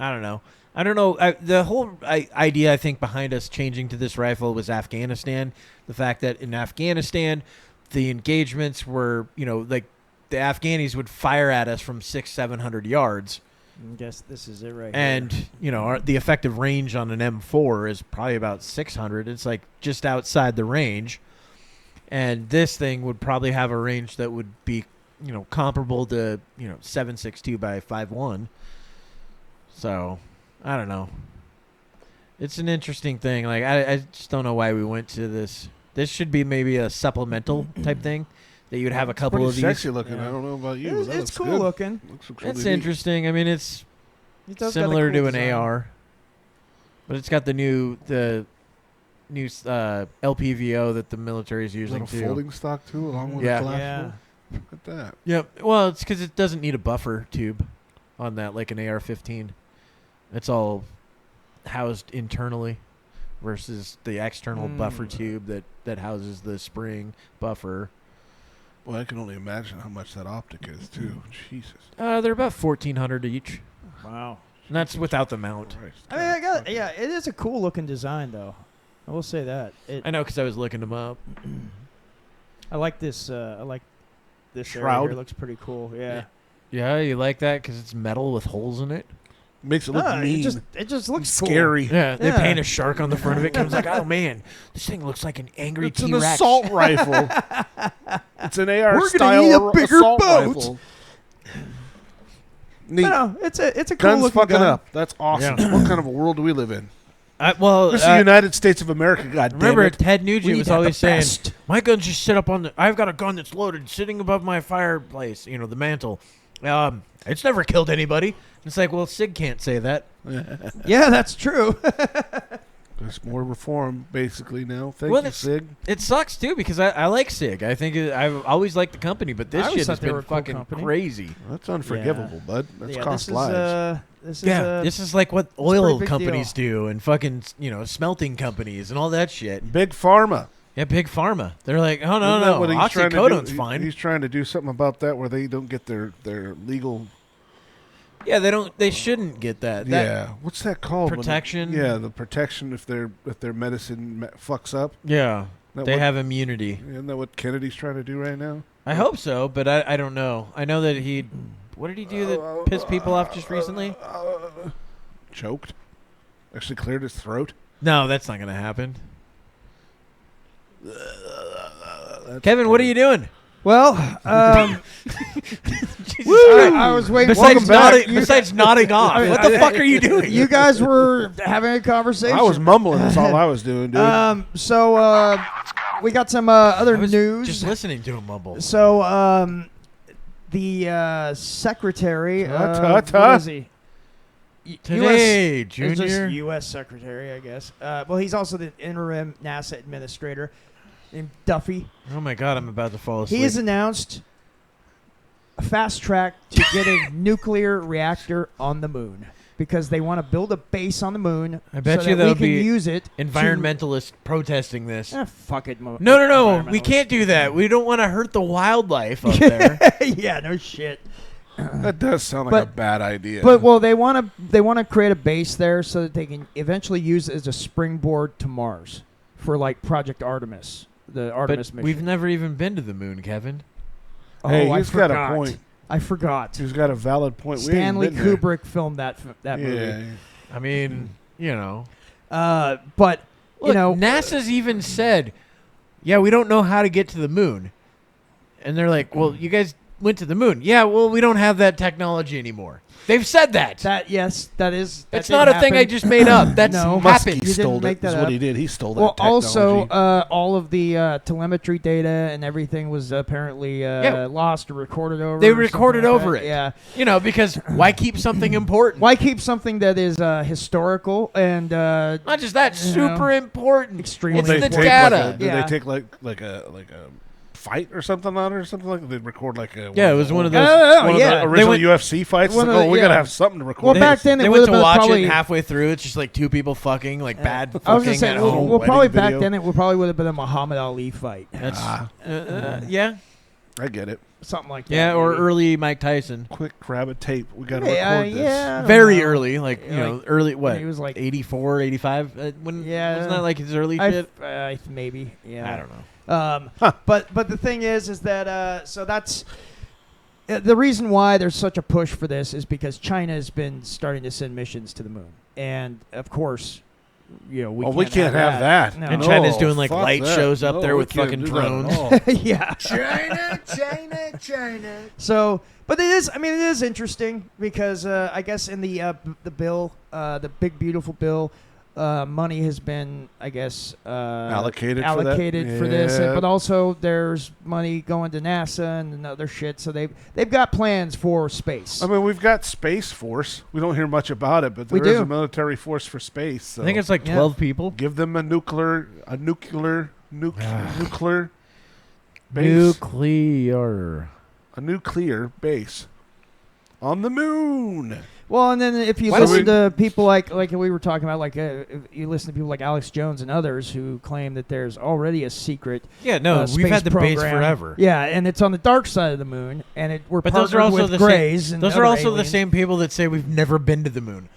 I don't know. The whole idea, I think, behind us changing to this rifle was Afghanistan. The fact that in Afghanistan, the engagements were, like the Afghanis would fire at us from 600-700 yards. I guess this is it right And, here. the effective range on an M4 is probably about 600. It's like just outside the range. And this thing would probably have a range that would be, comparable to, 7.62 by 5.1. So, I don't know. It's an interesting thing. Like, I just don't know why we went to this. This should be maybe a supplemental type thing that you'd have a couple Pretty of these. sexy looking. Yeah. I don't know about you. but that It's looks cool good. looking. Looks really It's neat. interesting. I mean, It does got a similar cool to an design. AR, but it's got the new LPVO that the military is using Little too. folding stock too, along with Yeah. the glass. Yeah. Look at that. Yep. Well, it's because it doesn't need a buffer tube on that, like an AR-15. It's all housed internally versus the external buffer tube that houses the spring buffer. Well, I can only imagine how much that optic is too. Jesus. They're about $1,400 each, Wow. and that's without the mount. Christ. I mean, it is a cool looking design though. I will say that. I know because I was looking them up. I like this. I like this area Shroud. here. It looks pretty cool. Yeah. Yeah, you like that because it's metal with holes in it. Makes it look Ah, mean. it just looks cool. scary. Yeah, they Yeah. paint a shark on the front of it. Comes like, oh man, this thing looks like an angry It's an T-Rex. assault rifle. It's an AR We're gonna style need a bigger assault boat. rifle. Neat. No, it's a cool Guns looking fucking gun. up. That's awesome. Yeah. What kind of a world do we live in? Well, This is the United States of America. God remember damn it. Ted Nugent We was have the always saying, best. "My guns just sit up on the. I've got a gun that's loaded, sitting above my fireplace. You know, the mantle. It's never killed anybody." It's like, well, Sig can't say that. Yeah, that's true. There's more reform, basically, now. Thank Well, you, it's- Sig. It sucks too because I like Sig. I think I've always liked the company, but this I always shit has thought they were been a cool fucking company. crazy. That's unforgivable, bud. That's yeah, cost this lives. This Yeah, is this is like what a pretty oil big companies do and fucking smelting companies and all that shit. Big Pharma. Yeah, big pharma. They're like, oh Isn't no, that what he's trying to do? oxycodone's fine. He's trying to do something about that where they don't get their legal. Yeah, they shouldn't get that. Yeah, what's that called? when- Protection? Yeah, the protection if their medicine fucks up. Yeah, That they what- have immunity. Isn't that what Kennedy's trying to do right now? I hope so, but I don't know. I know that what did he do that pissed people off just recently? Choked. Actually cleared his throat. No, that's not going to happen. Kevin, what are you doing? well. Jesus Woo! Christ. I was waiting. Besides nodding off, what the fuck are you doing? You guys were having a conversation. I was mumbling. That's all I was doing, dude. So we got some other I was news. just listening to him mumble. So the secretary. Tut. What is he? Today, It's just Junior. U.S. secretary, I guess. Well, he's also the interim NASA administrator named Duffy. Oh my God, I'm about to fall asleep. He has announced a fast track to get a nuclear reactor on the moon because they want to build a base on the moon. I bet so you that there'll we can be use it. environmentalists protesting this. Fuck it. No, we can't do that. We don't want to hurt the wildlife up there. Yeah, no shit. That does sound like a but- bad idea. But well, they want to create a base there so that they can eventually use it as a springboard to Mars for like Project Artemis, the Artemis But mission. we've never even been to the moon, Kevin. hey, I he's got a forgot. point. I forgot. He's got a valid point. We ain't Stanley been there. Kubrick filmed that movie. Yeah. I mean, you know. But Look, you know, NASA's even said, yeah, we don't know how to get to the moon. And they're like, well, you guys went to the moon. Yeah, well, we don't have that technology anymore. They've said that. that is. It's not a thing I just made up. That's No. happened. Muskie You stole didn't make it. that Is what up. he did. He stole that Well, technology. also, all of the telemetry data and everything was apparently lost or recorded over. They or something recorded like over that. it. Yeah. You know, because why keep something important? Why keep something that is historical and Not just that, you know, super important. extremely It's They the take data. Did Yeah. they take like a fight or something on it or something like that? They record like a Yeah, it was one of those. Oh, one of yeah. the original went- UFC fights. One Like, of the- we gotta yeah. have something to record. Well, back then They it went would to have watch probably, it, and halfway through, it's just like two people fucking, like bad I was fucking gonna say, at well, home. wedding probably back video. then it probably would have been a Muhammad Ali fight, That's, Ah. yeah. I get it. something like that. Yeah, or maybe. early Mike Tyson. Quick, grab a tape. We gotta Yeah, record this. yeah. I don't Very know. early, like, you know, Like, early, what? he was like 84, 85? When, Yeah. wasn't that like his early I shit? maybe. Yeah. I don't know. But the thing is that so that's the reason why there's such a push for this is because China has been starting to send missions to the moon, and of course, you know We can't have that. No. And China's No, doing like fuck light that. shows up No, there we with can't fucking do that at drones. all. Yeah. China. So, but it is. I mean, it is interesting because I guess in the bill, the big beautiful bill, money has been, I guess, allocated for this, but also there's money going to NASA and other shit. So they've got plans for space. I mean, we've got Space Force. We don't hear much about it, but there is a military force for space. So I think it's like 12 people. Give them a nuclear base. A nuclear base on the moon. Well, and then if you listen to people like we were talking about, like if you listen to people like Alex Jones and others who claim that there's already a secret. Yeah, no, we've had the base forever. Yeah, and it's on the dark side of the moon, and we're but partnered those are also with the Greys. Same, those are also the same people that say we've never been to the moon.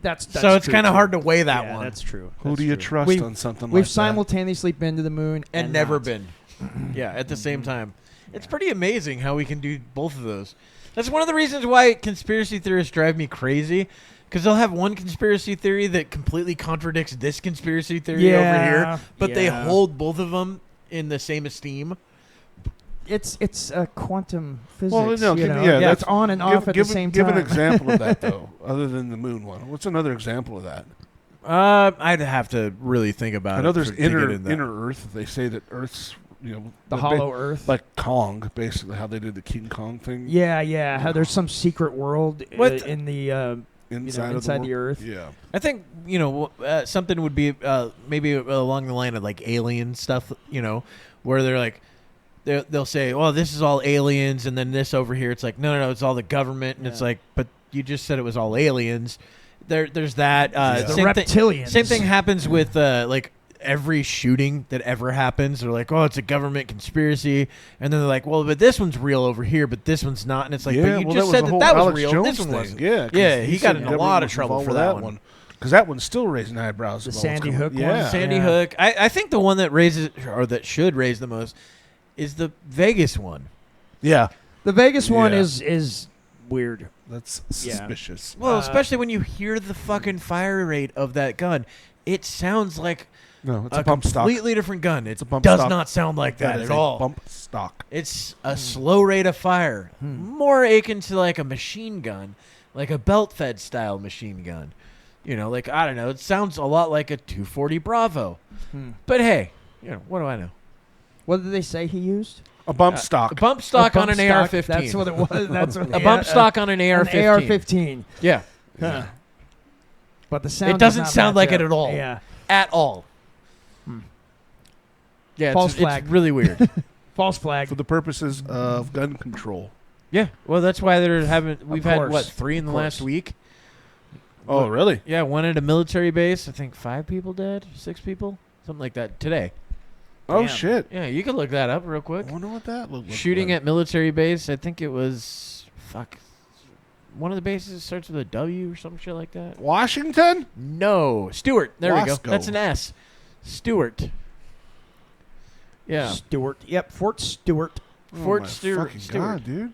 That's so it's kind of hard to weigh that one. That's true. Who do you trust on something like that? We've simultaneously been to the moon and never been. Yeah, at the same time. It's pretty amazing how we can do both of those. That's one of the reasons why conspiracy theorists drive me crazy, because they'll have one conspiracy theory that completely contradicts this conspiracy theory over here, but they hold both of them in the same esteem. It's quantum physics. Well, no, that's on and off at the same time. Give an example of that, though, other than the moon one. What's another example of that? I'd have to really think about it. I know there's inner Earth. They say that Earth's the hollow Earth, like Kong, basically how they did the King Kong thing. Yeah. How there's some secret world in the inside the Earth. Yeah, I think something would be maybe along the line of like alien stuff. Where they're like they'll say, "Oh, this is all aliens," and then this over here, it's like, no, it's all the government, and it's like, but you just said it was all aliens. There's that. The reptilians. Same thing happens with like every shooting that ever happens. They're like, oh, it's a government conspiracy, and then they're like, well, but this one's real over here, but this one's not, and it's like, but you just said that was real. This one wasn't. Yeah, he got in a lot of trouble for that one. Because that one's still raising eyebrows. The Sandy Hook one. Sandy Hook. I think the one that raises, or that should raise the most, is the Vegas one. Yeah. The Vegas one is weird. That's suspicious. Well, especially when you hear the fucking fire rate of that gun. It sounds like it's a bump stock. Completely different gun. It does not sound like that at all. Bump stock. It's a slow rate of fire. More akin to like a machine gun, like a belt-fed style machine gun. Like, I don't know. It sounds a lot like a 240 Bravo. But hey, what do I know? What did they say he used? A bump stock. A bump stock on an AR-15. That's what it was. That's what a bump stock on an AR-15. An AR-15. Yeah. But the sound. It doesn't sound like it at all. Yeah. At all. Yeah. False flag. It's really weird. False flag. For the purposes of gun control. Yeah. Well, that's why we've had 3 in the last week. Oh, really? Yeah, one at a military base. I think 5 people dead, 6 people, something like that today. Oh, Damn. shit. Yeah, you can look that up real quick. I wonder what that looked like. Shooting at military base. I think it was one of the bases starts with a W or some shit like that. Washington? No, Stewart. There we go. Wasco. That's an S. Stewart. Yeah. Stewart. Yep, Fort Stewart. Fort Stewart. Fucking God, dude.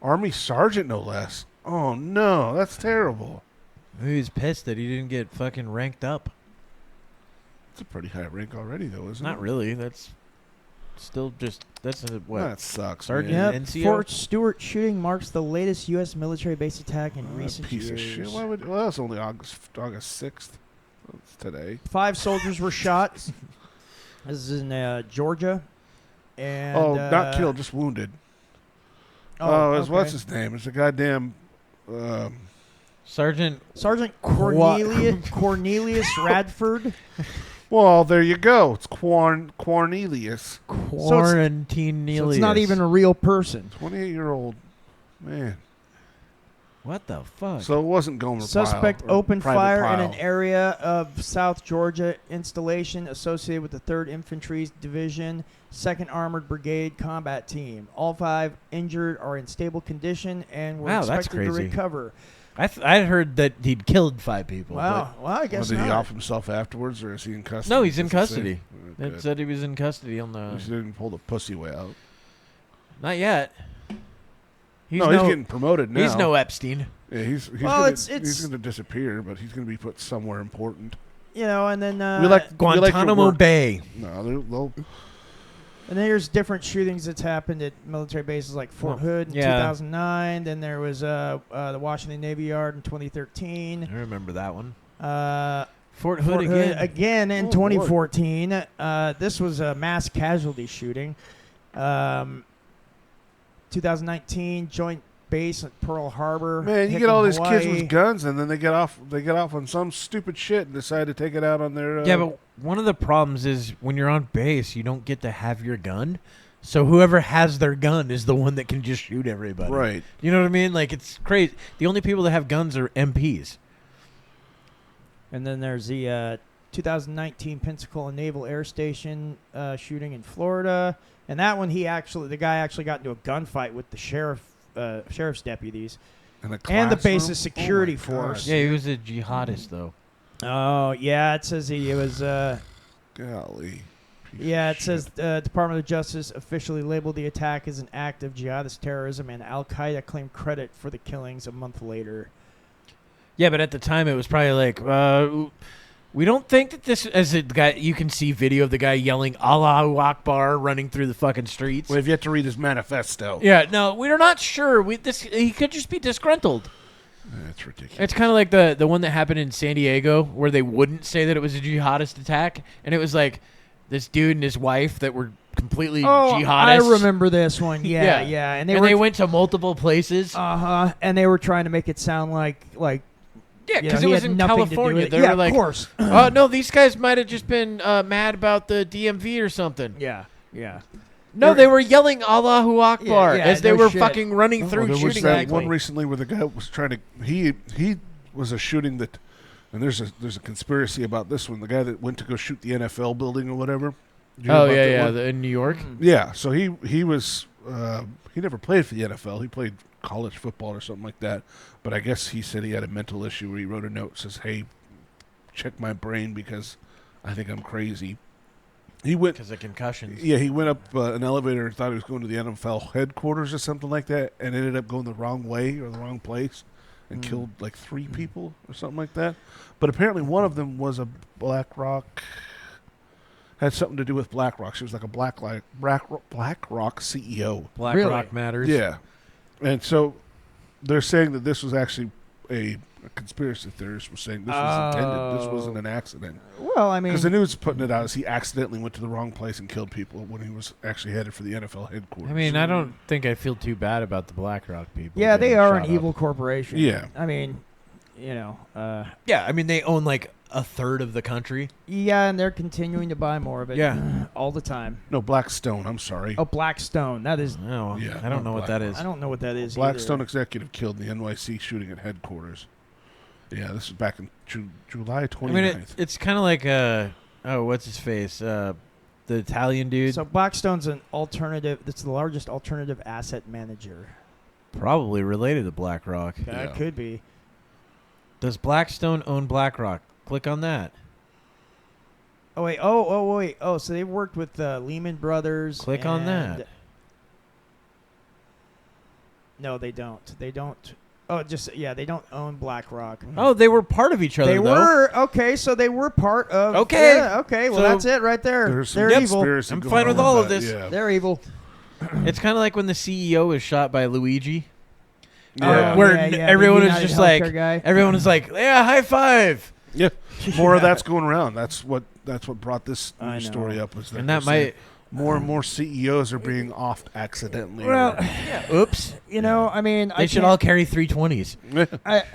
Army sergeant, no less. Oh no, that's terrible. He was pissed that he didn't get fucking ranked up. It's a pretty high rank already, though, isn't it? Not really. That's still just what? That sucks. Sergeant. Yep. NCO? Fort Stewart shooting marks the latest U.S. military base attack in recent piece years. of shit. Well, that's only August 6th. That's today. 5 soldiers were shot. This is in Georgia. And, not killed, just wounded. What's his name? It's a goddamn Sergeant Cornelius Radford. Well, there you go. It's Cornelius. Quarantinelius. So it's not even a real person. 28-year-old man. What the fuck? So it wasn't Gomer Suspect Pyle, opened Private fire Pyle. in an area of South Georgia installation associated with the 3rd Infantry Division, 2nd Armored Brigade Combat Team. All 5 injured are in stable condition and were expected to recover. I heard that he'd killed 5 people. Wow. Well, I guess Did he not. off himself afterwards, or is he in custody? No, he's in custody. It It said he was in custody on the. He didn't pull the pussy way out. Not yet. He's getting promoted now. He's no Epstein. Yeah, he's going to disappear, but he's going to be put somewhere important. And then Guantanamo Bay. No, they'll. And then there's different shootings that's happened at military bases like Fort Hood in 2009. Then there was the Washington Navy Yard in 2013. I remember that one. Fort Hood Fort again. Hood again in Oh, 2014. This was a mass casualty shooting. 2019 joint base at Pearl Harbor. Man, you hit get all in these kids Hawaii. with guns, and then they get off on some stupid shit and decide to take it out on their. Yeah, but one of the problems is when you're on base, you don't get to have your gun. So whoever has their gun is the one that can just shoot everybody. Right. You know what I mean? Like, it's crazy. The only people that have guns are MPs. And then there's the 2019 Pensacola Naval Air Station shooting in Florida. And that one, the guy actually got into a gunfight with the sheriff's deputies In a and the classroom? base's security Oh my force. God. Yeah, he was a jihadist, though. Oh, yeah, it says he was. Golly. Yeah, it says Department of Justice officially labeled the attack as an act of jihadist terrorism, and Al Qaeda claimed credit for the killings a month later. Yeah, but at the time, it was probably like, we don't think that this, as a guy, you can see video of the guy yelling Allahu Akbar running through the fucking streets. We have yet to read his manifesto. Yeah, no, we're not sure. He could just be disgruntled. That's ridiculous. It's kind of like the one that happened in San Diego where they wouldn't say that it was a jihadist attack, and it was like this dude and his wife that were completely jihadists. I remember this one. Yeah, yeah. And they went to multiple places. And they were trying to make it sound like yeah, you know, because it he was had in nothing to do California. with it. They Yeah, were like, of course. oh, no, these guys might have just been mad about the DMV or something. Yeah, yeah. No, they were yelling Allahu Akbar Yeah, as they no were shit. fucking running through there was shooting. that people. one recently where the guy was trying to. He was a shooting that, and there's a conspiracy about this one. The guy that went to go shoot the NFL building or whatever. Did you hear Oh about that yeah, one? in New York. Yeah, so he was he never played for the NFL. He played college football or something like that. But I guess he said he had a mental issue where he wrote a note that says, "Hey, check my brain because I think I'm crazy." He went Because of concussions. Yeah, he went up an elevator and thought he was going to the NFL headquarters or something like that, and ended up going the wrong way or the wrong place and killed like 3 people or something like that. But apparently one of them was a BlackRock. Had something to do with BlackRock. She was like a BlackRock CEO. Black Really? Rock matters. Yeah. And so they're saying that this was actually a conspiracy theorists were saying this was intended. This wasn't an accident. Well, I mean, Because the news putting it out as he accidentally went to the wrong place and killed people when he was actually headed for the NFL headquarters. I mean, I don't think I feel too bad about the Black Rock people. yeah, they getting are an shot up. evil corporation. Yeah. I mean, you know, Yeah, I mean, they own like a third of the country. yeah, and they're continuing to buy more of it. Yeah. all the time. No, Blackstone. I'm sorry. Oh, Blackstone. That is. No, Yeah, I don't not know what that is. I don't know what that is. Blackstone either. executive killed in the NYC shooting at headquarters. Yeah, this was back in July 29th. I mean, it's kind of like what's his face? The Italian dude. So Blackstone's an alternative. It's the largest alternative asset manager. Probably related to BlackRock. Yeah. That could be. Does Blackstone own BlackRock? Click on that. Oh wait. Oh wait. Oh, so they've worked with Lehman Brothers. Click on and- that. No, they don't. They don't. Oh, they don't own BlackRock. Oh, they were part of each other. They though. were okay. So they were part of. Okay. Yeah, okay. Well, So that's it right there. There's some They're evil. conspiracy I'm going fine with on all of that, this. Yeah. They're evil. It's kind of like when the CEO was shot by Luigi. Yeah. Where yeah, the everyone is United just like, Healthcare guy. everyone is like, yeah, high five. Yeah. More of that's going around. That's what brought this I news know. story up. Was that And that they're saying might, more and more CEOs are being offed accidentally. Well, oops. you know, I mean, They should all carry 320s.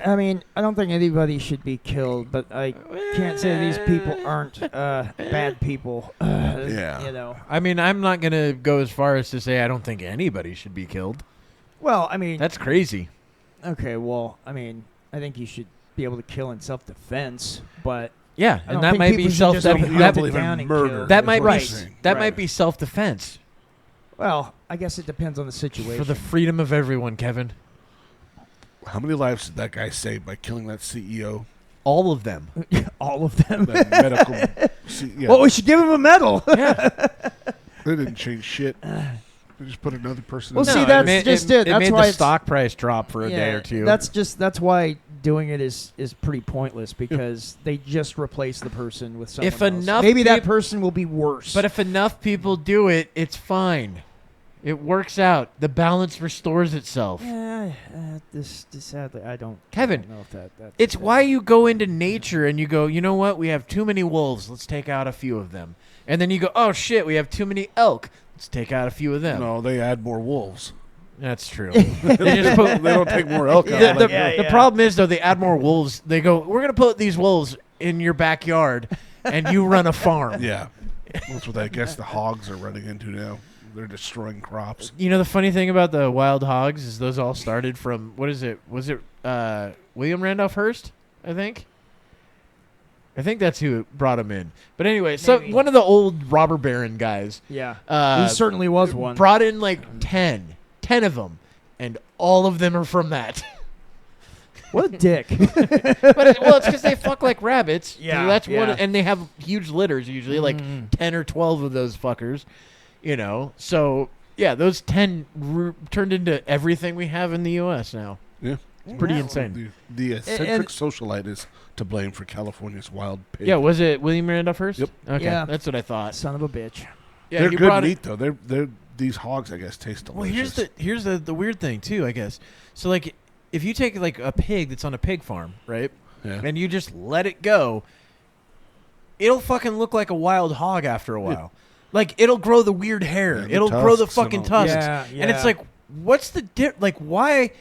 I mean, I don't think anybody should be killed, but I can't say these people aren't bad people. Yeah. You know. I mean, I'm not going to go as far as to say I don't think anybody should be killed. Well, I mean, That's crazy. okay. Well, I mean, I think you should be able to kill in self-defense, but Yeah, I and don't that think might be people should self. just That, be You don't that, believe down in and murder. kill. that is might what be you're saying. that Right. might be self-defense well, I guess it depends on the situation. for the freedom of everyone, Kevin. How many lives did that guy save by killing that CEO? All of them. all of them. That medical. Yeah, Well, we should give him a medal. Yeah. they didn't change shit. They just put another person. Well, in see, there. that's just it. It That's made why the it's- stock price drop for a day or two. That's why doing it is pretty pointless because they just replace the person with someone If else. enough Maybe that peop- person will be worse. But if enough people do it, it's fine. It works out. The balance restores itself. Yeah, this sadly, I don't. Kevin, I don't know if that's It's why you go into nature and you go, you know what? We have too many wolves. Let's take out a few of them. And then you go, oh shit, we have too many elk. Let's take out a few of them. No, they add more wolves. That's true. They don't take more elk out. The problem is though, they add more wolves. They go, we're gonna put these wolves in your backyard, and you run a farm. Yeah, that's what I guess the hogs are running into now. They're destroying crops. You know the funny thing about the wild hogs is those all started from what is it? Was it William Randolph Hearst? I think that's who brought him in. But anyway, so Maybe. one of the old robber baron guys. Yeah, he certainly was one. Brought in like 10 of them, and all of them are from that. What a dick. But it's because they fuck like rabbits. Yeah, So that's yeah. one, and they have huge litters usually, like 10 or 12 of those fuckers. You know, so yeah, those 10 turned into everything we have in the U.S. now. Yeah, It's pretty insane. The eccentric socialite is to blame for California's wild pig. Yeah, was it William Randolph Hearst? Yep. Okay, Yeah. that's what I thought. Son of a bitch. Yeah, they're he good brought meat though. They're these hogs, I guess, taste delicious. Well, here's the weird thing too, I guess. So like, if you take like a pig that's on a pig farm, right, Yeah. and you just let it go, it'll fucking look like a wild hog after a while. Like it'll grow the weird hair. Yeah, the It'll grow the tusks and fucking all- tusks. Yeah, And it's like, what's the like? Why?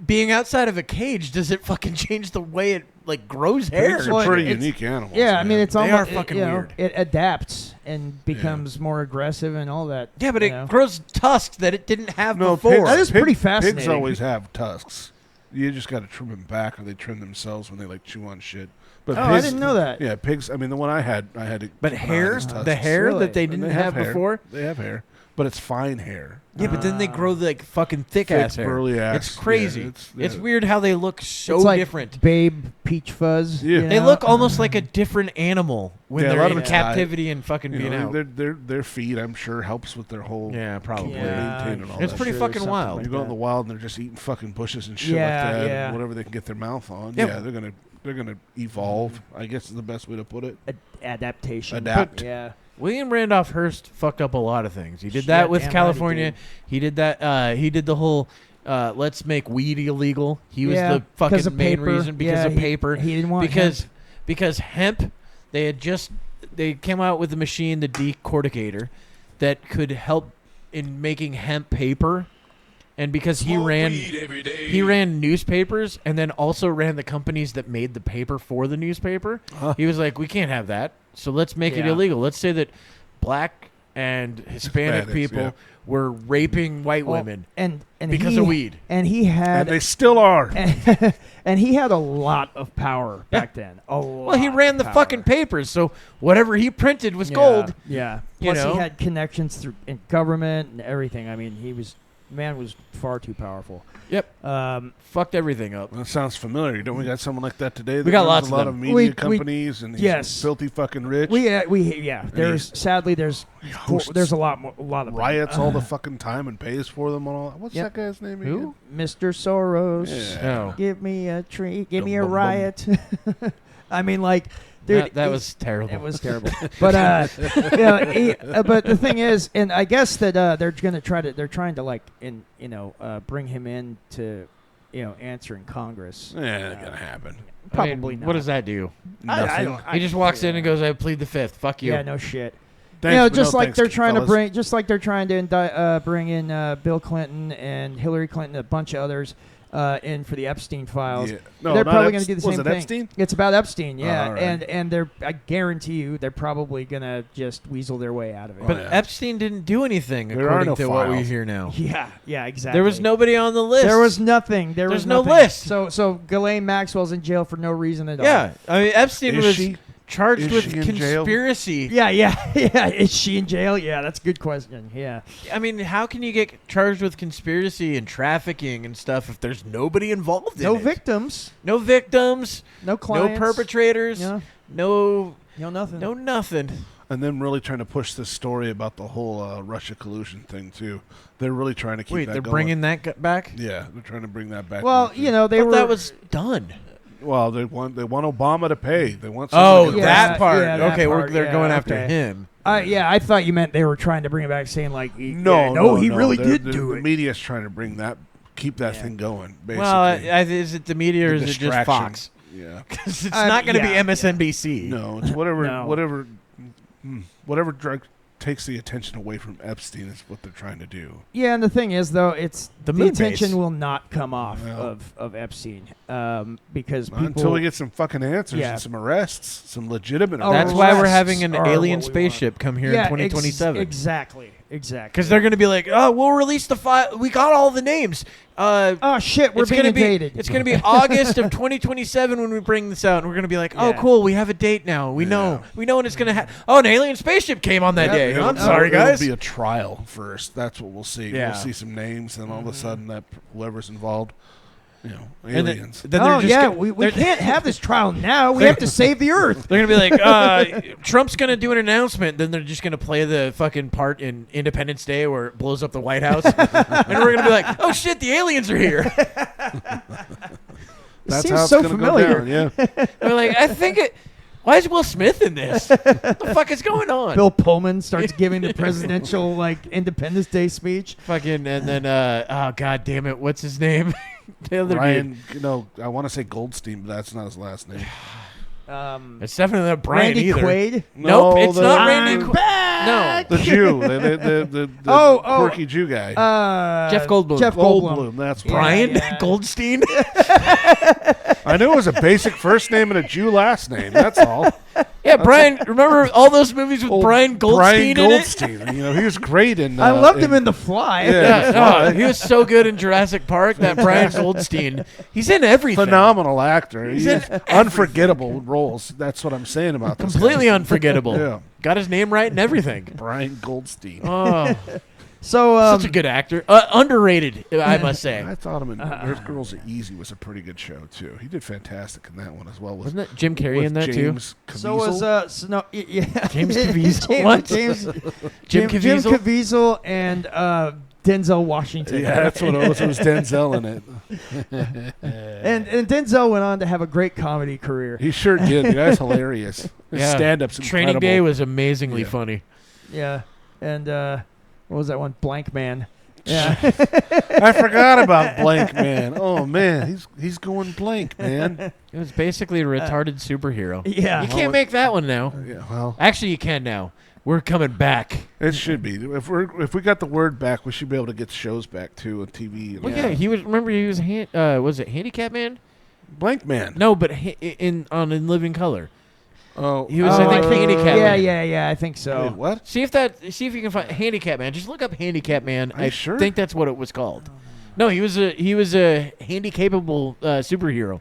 Being outside of a cage, does it fucking change the way it like grows hair? Pigs Well, are pretty it's- unique animals. Yeah, I mean, man. it's They almost are fucking you know, weird. It adapts and becomes more aggressive and all that. Yeah, but you it know. grows tusks that it didn't have no before. pigs. That is pretty Pigs fascinating. always have tusks. You just got to trim them back, or they trim themselves when they like chew on shit. But Oh, I didn't know that. Yeah, pigs. I mean, the one I had to. But keep an eye on hair, his tusks. the hair Really? that they And didn't they have hair. before. They have hair, but it's fine hair. Yeah, but then they grow like fucking thick Thick, ass hair. burly ass. It's crazy. Yeah, It's weird how they look so it's like different. Babe Peach Fuzz. Yeah. you They know? look almost like a different animal when Yeah, a they're lot in of it's captivity and fucking You being know, out. their feed, I'm sure, helps with their whole. Yeah, probably. Yeah, maintaining all It's that pretty shit. fucking something wild. like You go in that. the wild and they're just eating fucking bushes and shit Yeah, like that. yeah. And whatever they can get their mouth on. Yeah. Yeah, they're gonna evolve. I guess is the best way to put it. Adaptation. Adapt. Yeah. William Randolph Hearst fucked up a lot of things. He did Shit, that with damn right he California. did. He did that. He did the whole let's make weed illegal. He was Yeah, the fucking 'cause of main paper. reason because Yeah, of paper. He didn't want Because hemp, they came out with a machine, the decorticator, that could help in making hemp paper. And because he ran newspapers and then also ran the companies that made the paper for the newspaper. He was like, we can't have that. So let's make it Yeah. illegal. Let's say that black and Hispanic Hispanics, people yeah. were raping white Well, women and because he, of weed. And he had And they still are. and he had a lot of power back then. Well, he ran the fucking papers, so whatever he printed was Yeah, gold. Yeah. You Plus, know? he had connections through in government and everything. I mean, man was far too powerful. Yep. Fucked everything up. That sounds familiar. Don't we got someone like that today? That We got runs lots a of lot them. of media We- companies and he's yes. filthy fucking rich. Yeah. There's sadly there's hosts there's a lot of them. riots all the fucking time and pays for them and all. What's Yep. that guy's name Who? Mr. Soros. Yeah. Oh. Give me a tree. Give me a Bum, bum, bum. riot. I mean, like, dude, That was terrible. It was terrible. But but the thing is, and I guess that they're trying to like bring him in to answer in Congress. Yeah, that's gonna happen. Probably not. What does that do? Nothing. He just walks in and goes, "I plead the fifth. Fuck you." Yeah, no shit. Thanks, but just no like thanks, they're trying fellas. to bring in Bill Clinton and Hillary Clinton, a bunch of others, in for the Epstein files. Yeah. No, They're not probably going to do the Was same it thing. Epstein? It's about Epstein, yeah, all right. and I guarantee you they're probably going to just weasel their way out of it. But yeah. Epstein didn't do anything, There are according no to what we files. hear now. yeah, exactly. There was nobody on the list. There was nothing. There's There's no nothing. list. So Ghislaine Maxwell's in jail for no reason at all. Yeah, I mean Epstein Is was she? charged Is with she in jail? conspiracy. Yeah. Is she in jail? Yeah, that's a good question. Yeah. I mean, how can you get charged with conspiracy and trafficking and stuff if there's nobody involved in No it? victims. No victims. No clients. No perpetrators. Yeah. No Nothing. nothing. And then really trying to push this story about the whole Russia collusion thing too. They're really trying to keep Wait, that they're going. bringing that back? Yeah, they're trying to bring that back. Well, into- you know, they I thought were. that was done. They want Obama to pay. They want. Oh, somebody to Yeah, that part. yeah, that okay, part, they're yeah, going after okay. him. I thought you meant they were trying to bring it back, saying like, No, he really did the, do the it. media's trying to keep that thing going. Basically, Well, is it the media or The is it just distraction. Fox? Yeah. Because it's not going to be MSNBC. No, it's whatever. No. Whatever drug takes the attention away from Epstein is what they're trying to do. Yeah, and the thing is, though, it's The the moon attention base. will not come off Well. of Epstein because Not people. until we get some fucking answers Yeah. and some arrests, some legitimate Oh, That's arrests. why we're arrests having an are alien what we spaceship come here in 2027. Exactly. Because they're going to be like, oh, we'll release the file. We got all the names. Oh shit, we're it's being gonna be invaded. it's going to be August of 2027 when we bring this out, and we're going to be like, oh, Yeah. cool, we have a date now. We know when it's going to happen. Oh, an alien spaceship came on that day. It'll- I'm sorry, guys. It'll be a trial first. That's what we'll see. Yeah. We'll see some names, and all of a sudden, that whoever's involved, And aliens. then they're just gonna- we they're- can't have this trial now. We have to save the Earth. They're gonna be like, Trump's gonna do an announcement. Then they're just gonna play the fucking part in Independence Day where it blows up the White House, and we're gonna be like, oh shit, the aliens are here. That's seems how it's so gonna familiar. Go down, yeah. We're like, I think it. Why is Will Smith in this? What the fuck is going on? Bill Pullman starts giving the presidential Independence Day speech. Fucking, and then oh god damn it, what's his name? The other Ryan, no, I want to say Goldstein, but that's not his last name. dude. It's definitely not Brian Randy either. Quaid. Nope, it's not I'm Randy Quaid. back. The Jew, the Oh, quirky Jew guy. Jeff Goldblum. Jeff Goldblum. That's Yeah. Brian Yeah. Goldstein. I knew it was a basic first name and a Jew last name. That's all. Yeah, Brian. Remember all those movies with Old Brian Goldstein Brian in it? Goldstein. He was great in. I loved him in The Fly. Yeah. Yeah, he was so good in Jurassic Park. That Brian Goldstein. He's in everything. Phenomenal actor. He's He in has unforgettable roles. That's what I'm saying about this. Completely guy. unforgettable. Yeah. Got his name right and everything. Brian Goldstein. Oh, So such a good actor. Underrated, I must say. I thought him in Earth Girls Are Easy was a pretty good show too. He did fantastic in that one as well. Wasn't that Jim Carrey with in that James So was yeah James Caviezel. James, What? Jim Caviezel? Caviezel and Denzel Washington. Yeah, that's what it was. It was Denzel in it. And Denzel went on to have a great comedy career. He sure did. The guy's hilarious. His Yeah. stand-up's Training incredible. Day was amazingly Yeah. funny. Yeah, and what was that one? Blank Man. Yeah, I forgot about Blank Man. Oh man, he's going blank, man. It was basically a retarded superhero. yeah. You can't make that one now. Yeah, well, Actually, you can now. We're coming back. it should be. If we got the word back, we should be able to get shows back too on TV. And Well, all yeah, that. he was. Remember, he was. Was it Handicap Man? Blank Man. No, but in Living Color. Oh, He was, I think, Handicap Yeah, Man. yeah, I think so. Wait, what? See if you can find Handicap Man. Just look up Handicap Man. Are you I sure? think that's what it was called. No, he was a handy-capable superhero,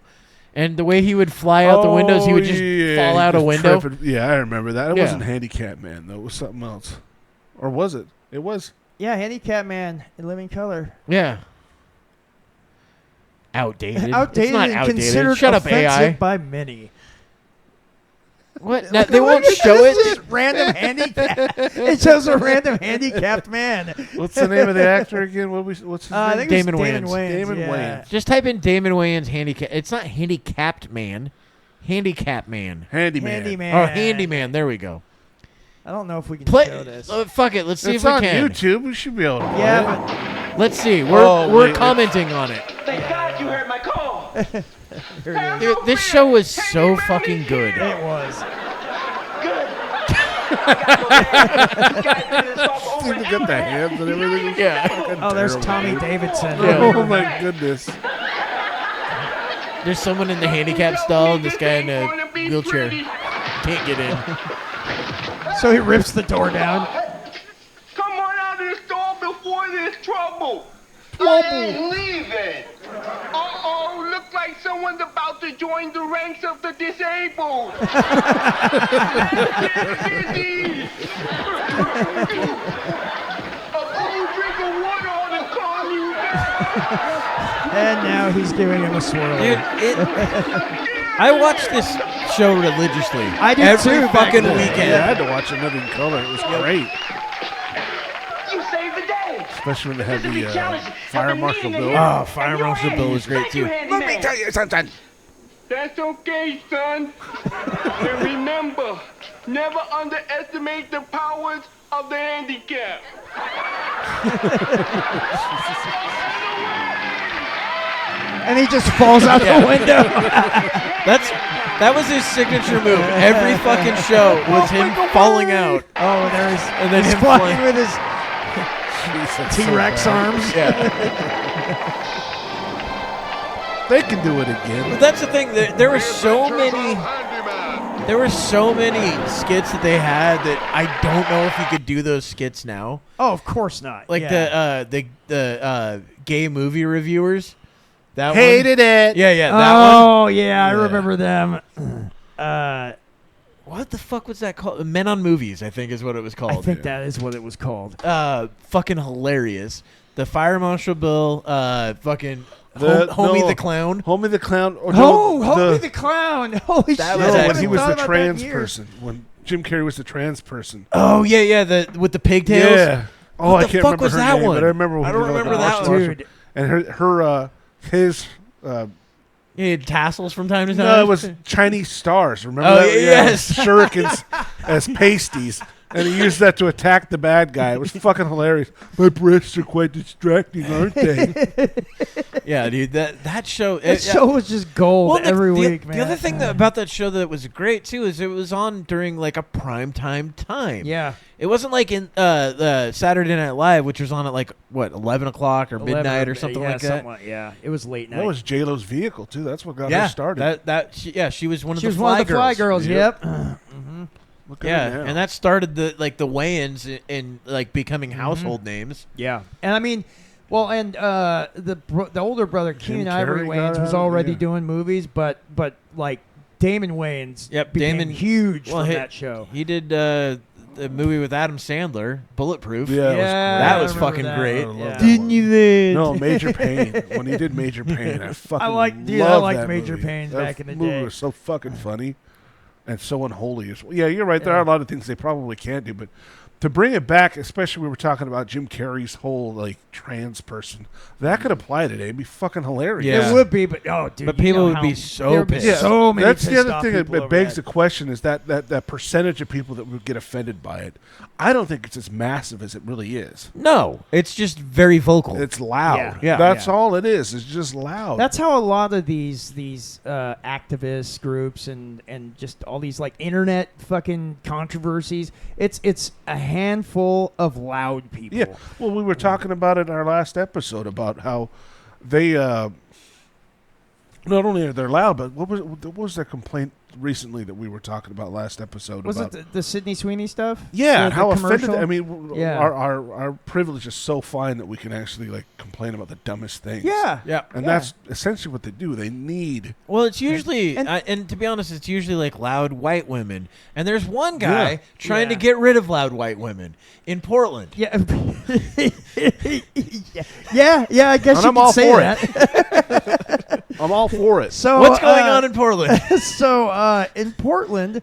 and the way he would fly out the windows, he would just fall out a window. Yeah, I remember that. It Yeah. wasn't Handicap Man though. It was something else, or was it? It was. Yeah, Handicap Man in Living Color. Yeah. Outdated. Outdated It's not and outdated. considered Shut up, offensive AI. by many. What? Now, they won't show This it. is random handicap. It shows a random handicapped man. What's the name of the actor again? What's his I name? think Damon it was Damon Wayans. Wayans. Damon yeah. Wayans. Just type in Damon Wayans handicap. It's not handicapped man. Handicap man. Handyman. Handyman. Or handyman. There we go. I don't know if we can Play. show this. Fuck it. Let's see It's if we on can. YouTube. We should be able to. Yeah, play it. Let's see. Oh, We're wait, commenting on it. Thank God you heard my call. here it is. Dude, this show was so fucking good. It was. Good. Seem to get the hands and everything. Yeah. Oh, there's Terrible, Tommy dude. Davidson. Yeah. Oh my goodness. There's someone in the handicap stall and this guy in a wheelchair. Can't get in. So he rips the door down. Come on out of the store before there's trouble. I ain't leaving. Uh-oh, look like someone's about to join the ranks of the disabled. Busy. A cold drink of water ought to calm you down. And now he's giving him a swirl. Dude, I watched this show religiously. I did every too, back fucking then. weekend. Yeah, I had to watch it in color. It was great. You saved the day. Especially when they had This is a the challenge. Fire I've been Marshal needing Bill. it. Oh, Fire Marshal Bill was great Thank you, too. handyman. tell you something. That's okay, son. And remember, never underestimate the powers of the handicap. And he just falls out the window. That was his signature move. Every fucking show was him falling out. Oh, And then he's him flying flying. with his T-Rex arms. Yeah. They can do it again. But that's the thing. There were so many. There were so many skits that they had that I don't know if you could do those skits now. Oh, of course not. Like the gay movie reviewers. That Hated it. Yeah, that one. Oh, yeah, I remember them. What the fuck was that called? Men on Movies, I think is what it was called. I think that is what it was called. Fucking hilarious. The Fire Marshal Bill, fucking Homie the Clown. Homie the Clown. Or Homie the Clown. Holy shit. That No, was when he was the I haven't thought about that trans in years. person. When Jim Carrey was the trans person. Oh, yeah, with the pigtails. Yeah. Oh, What I the can't fuck remember was her that name, one? but I remember. When I he don't did, like, remember the that martial one. arts. And his. He had tassels from time to time. No, it was Chinese stars. Remember Oh, that? yes. Shurikens as pasties. And he used that to attack the bad guy. It was fucking hilarious. My breasts are quite distracting, aren't they? Yeah, dude, that show. That show was just gold every week, man. The other thing about that show that was great too is it was on during like a prime time. Yeah. It wasn't like in Saturday Night Live, which was on at like what 11 o'clock or midnight or something like that. Yeah, it was late night. That was J-Lo's vehicle, too. That's what got her started. She was one of She the was fly one of the girls. fly girls. Yep. Yep. Look at Yeah, her now. and that started the weigh-ins in like becoming household names. Yeah, and I mean, well, and the older brother Keenan Ivory Carrey Wayans got was out, already yeah. doing movies, but like Damon Wayans became Damon huge from that show. He did the movie with Adam Sandler, Bulletproof. Yeah, that was I remember fucking that. great. I love Yeah. that Didn't one. you then? No, Major Payne. When he did Major Payne, I fucking liked loved that Major movie. Payne That back in the movie day. was so fucking funny and so unholy. Yeah, you're right. There are a lot of things they probably can't do, but to bring it back, especially we were talking about Jim Carrey's whole like trans person, that could apply today. It'd be fucking hilarious. Yeah. It would be, but dude, But you people know would how- be so there would be pissed. So many That's the pissed other off thing people that over begs that. the question is that percentage of people that would get offended by it. I don't think it's as massive as it really is. No, it's just very vocal. It's loud. Yeah. That's Yeah. all it is. It's just loud. That's how a lot of these activist groups and just all these like internet fucking controversies. It's a handful of loud people. Yeah. Well, we were talking about it in our last episode about how they not only are they loud, but what was their complaint recently that we were talking about last episode? Was about it the Sydney Sweeney stuff? Yeah, The how offended. commercial? I mean, Yeah. our privilege is so fine that we can actually like complain about the dumbest things. Yeah. yeah. And Yeah. that's essentially what they do. They need. Well, it's usually, And- and to be honest, it's usually like loud white women. And there's one guy Yeah. trying to Yeah. get rid of loud white women in Portland. Yeah. yeah, I guess And you I'm could all say for that. I'm all for it. So What's going on in Portland? So in Portland,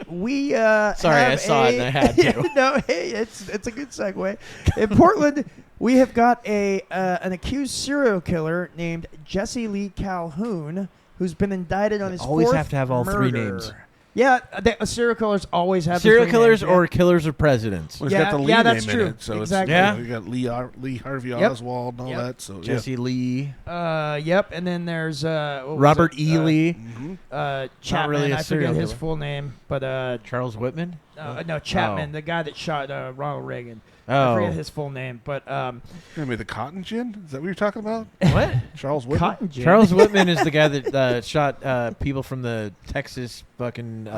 we Sorry, I have saw it and I had to. No, hey, it's a good segue. In Portland, we have got an accused serial killer named Jesse Lee Calhoun, who's been indicted on his Always fourth have to have all three murder. names. Yeah, serial killers always have the Serial three killers names, or yeah. killers of presidents. Well, he's Yeah, got the Lee yeah, that's name true. in it, so Exactly. it's, Yeah. you got Lee Harvey Yep. Oswald and all Yep. that. So Jesse Lee, Yep, and then there's what was Robert it? E. Lee, Chapman. really a I serial forget his killer. full name, but Charles Whitman. no, Chapman, Oh. the guy that shot Ronald Reagan. I Oh, forget his full name, but Maybe the Cotton Gin? Is that what you're talking about? what? Charles Whitman? Cotton Gin. Charles Whitman is the guy that shot people from the Texas fucking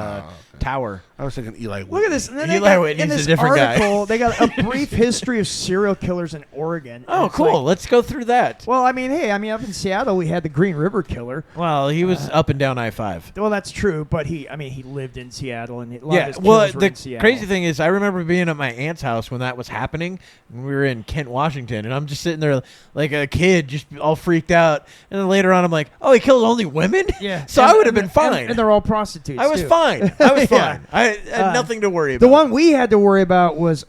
tower. I was thinking Eli Whitney. Look at this. And then they Eli got, Whitney's in a this different guy. article, they got a brief history of serial killers in Oregon. Oh, And it's cool. like- Let's go through that. well, I mean, hey, up in Seattle, we had the Green River Killer. Well, he was up and down I-5. Well, that's true, but he lived in Seattle, and a lot of Yeah, his well, kills were the in Seattle. crazy thing is, I remember being at my aunt's house when that was happening. When we were in Kent, Washington, and I'm just sitting there like a kid, just all freaked out. And then later on, I'm like, "Oh, he killed only women." Yeah. So I would have been fine. And they're all prostitutes. I was too. fine. I was Yeah. fine. I had nothing to worry about. The one we had to worry about was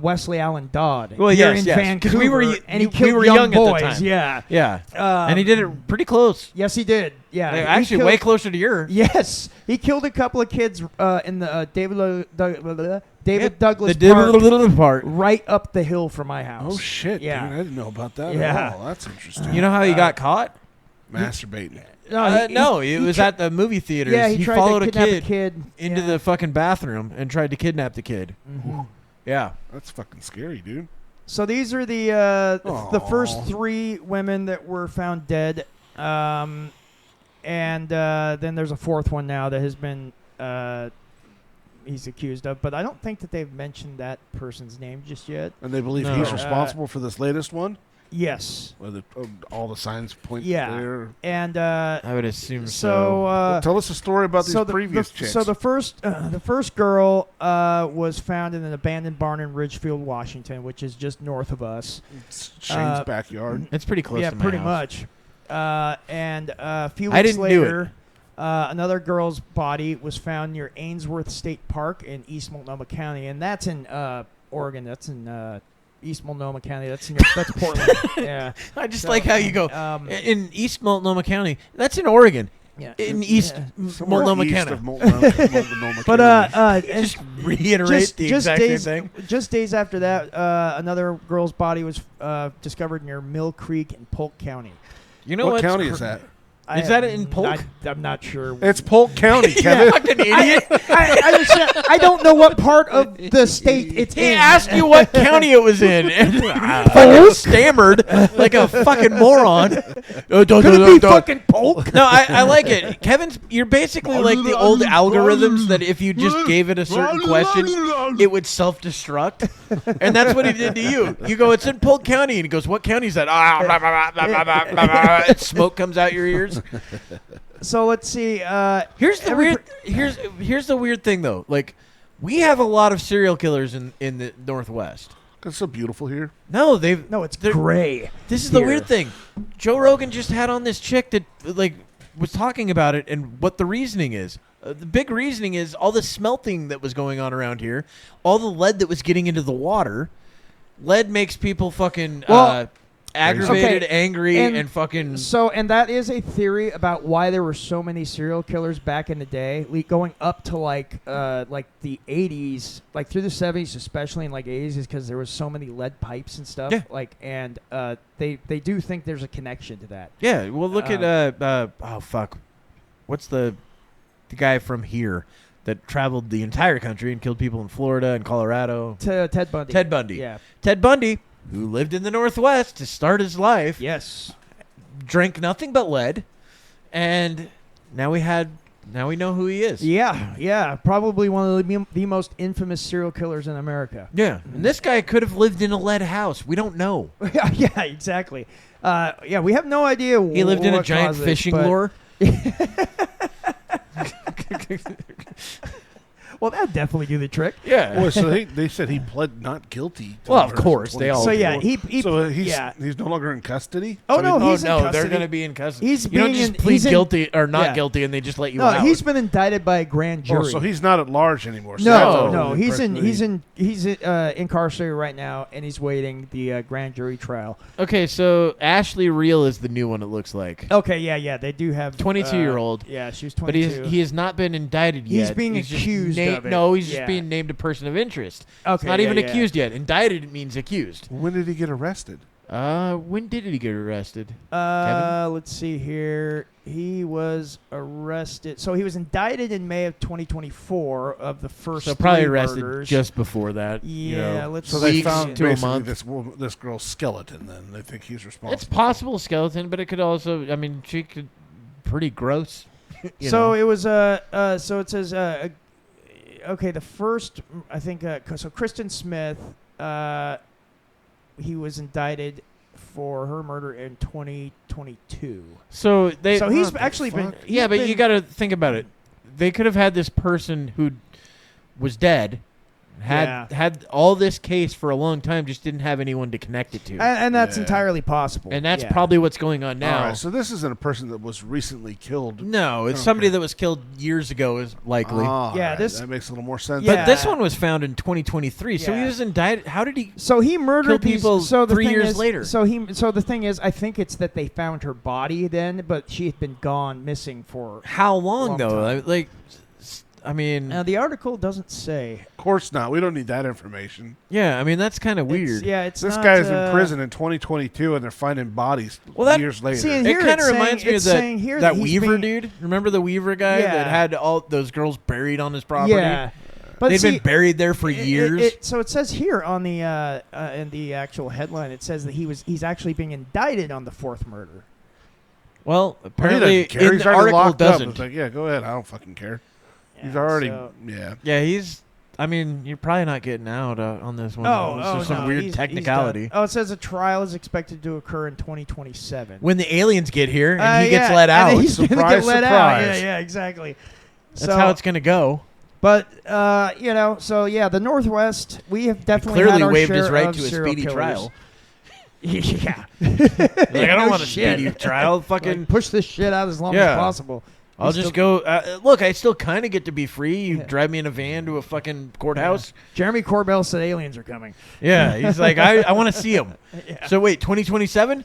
Wesley Allen Dodd. Well, here yes, in yes. 'Cause Vancouver, we were and he we killed were young young at the boys. time. Yeah, Yeah, and he did it pretty close. yes, he did. Yeah, he Actually, killed- way closer to your. Yes, he killed a couple of kids in the David Douglas the Park, little part. right up the hill from my house. Oh shit, Yeah. dude! I didn't know about that Yeah. at all. That's interesting. You know how he got caught? Masturbating. No, It was at the movie theaters. Yeah, he tried followed to a kidnap kid, a kid into yeah. the fucking bathroom and tried to kidnap the kid. Mm-hmm. Yeah. That's fucking scary, dude. So these are the first Aw. 3 women that were found dead, and then there's a 4th one now that has been he's accused of, but I don't think that they've mentioned that person's name just yet. And they believe No. he's responsible for this latest one. Yes, Where all the signs point Yeah. there. and I would assume so Well, tell us a story about these so previous chicks. So the first girl was found in an abandoned barn in Ridgefield, Washington, which is just north of us. It's Shane's backyard. It's pretty close yeah, to my pretty house. much. And a few I weeks didn't do it. later, another girl's body was found near Ainsworth State Park in East Multnomah County, and that's in Oregon. That's in East Multnomah County. That's Portland. Yeah. I just So, like how you go in East Multnomah County. That's in Oregon. Yeah. In East Somewhere Multnomah east County. of Multnomah But County. and Just reiterate the exact days, same thing. Just days after that, another girl's body was discovered near Mill Creek in Polk County. You know what what's county is that? Is that in Polk? I'm not sure. It's Polk County, Kevin. Fucking idiot. I don't know what part of the state it's He in. asked you what county it was in, and fucking stammered like a fucking moron. Could it be fucking Polk? No, I like it. Kevin's, you're basically like the old algorithms that if you just gave it a certain question, it would self-destruct. And that's what he did to you. You go, it's in Polk County. And he goes, what county is that? Blah, blah, blah, blah, blah, blah, blah. And smoke comes out your ears. So let's see. Here's the weird thing, though. Like, we have a lot of serial killers in the Northwest. It's so beautiful here. No, it's they're- gray. This is the here. weird thing. Joe Rogan just had on this chick that like was talking about it and what the reasoning is. The big reasoning is all the smelting that was going on around here, all the lead that was getting into the water. Lead makes people fucking aggravated, Okay, angry, and and fucking. So, and that is a theory about why there were so many serial killers back in the day, going up to like the 80s, like through the 70s, especially in like 80s, is because there was so many lead pipes and stuff. Yeah. Like, and they do think there's a connection to that. Yeah, well, look at oh fuck, what's the guy from here that traveled the entire country and killed people in Florida and Colorado? Ted Bundy. Ted Bundy. Yeah. Ted Bundy, who lived in the Northwest to start his life, Yes. drank nothing but lead, and now we know who he is. Yeah. Probably one of the most infamous serial killers in America. Yeah, and this guy could have lived in a lead house. We don't know. Yeah, exactly. We have no idea. He lived in a what giant caused this, fishing but- lure. Well, that'd definitely do the trick. Yeah. Boy, so they said he pled not guilty. to Well, of murders in course, they all So yeah, 2024. he So he's no longer in custody. Oh, So no, he- he's in they're custody. going to be in custody. He's you don't being just in- plead he's in- guilty or not yeah. guilty, and they just let you No, out. he's been indicted by a grand jury. Oh, so he's not at large anymore. So no, that's he's incarcerated right now, and he's waiting the grand jury trial. Okay, so Ashley Reel is the new one. It looks like Okay, yeah, they do have 22-year-old. Yeah, she was But 22. he has not been indicted He's yet. being just accused of it. No, he's Yeah. just being named a person of interest. Okay, It's not yeah, even yeah. accused yet. Indicted means accused. When did he get arrested? When did he get arrested? Let's see here. He was arrested. So he was indicted in May of 2024 of the first. So probably 3 arrested murders. just before that. Yeah, let's So see. they weeks found to a basically month. this girl's skeleton. Then they think he's responsible. It's possible skeleton, but it could also. I mean, she could. Pretty gross. you So know. it was so it says okay, the first I think so Kristen Smith he was indicted for her murder in 2022. So they. So he's What the actually fuck? been Yeah, but you got to think about it. They could have had this person who was dead. Had all this case for a long time, just didn't have anyone to connect it to. And that's entirely possible. And that's probably what's going on now. All right, so this isn't a person that was recently killed. No, it's somebody that was killed years ago, is likely. That makes a little more sense. But this one was found in 2023, so he was indicted. How did he? So he murdered kill people these, so the 3 thing years is, later. So the thing is, I think it's that they found her body then, but she had been missing for how long though? time. I mean, the article doesn't say. Of course not. We don't need that information. Yeah, I mean that's kind of weird. It's this not, guy's in prison in 2022, and they're finding bodies years later. See, and it kind of reminds me of that he's Weaver dude. Remember the Weaver guy that had all those girls buried on his property? Yeah, but they'd been buried there for years. So it says here on the in the actual headline, it says that he's actually being indicted on the 4th murder. Well, apparently in he's the article doesn't. It's like, yeah, go ahead. I don't fucking care. Yeah, He's already, Yeah, he's. I mean, you're probably not getting out on this one. It's just some weird technicality. It says a trial is expected to occur in 2027. When the aliens get here and he gets let out. And he's surprise, gonna get let out. surprise. Yeah, exactly. That's how it's going to go. But the Northwest, we have definitely clearly had our waived share his right of to a serial speedy killers. trial. Yeah. Like, I don't want a speedy trial. Fucking like, push this shit out as long as possible. I'll just go. Look, I still kind of get to be free. You drive me in a van to a fucking courthouse. Jeremy Corbell said aliens are coming. Yeah, he's like, I want to see them. Yeah. So wait, 2027?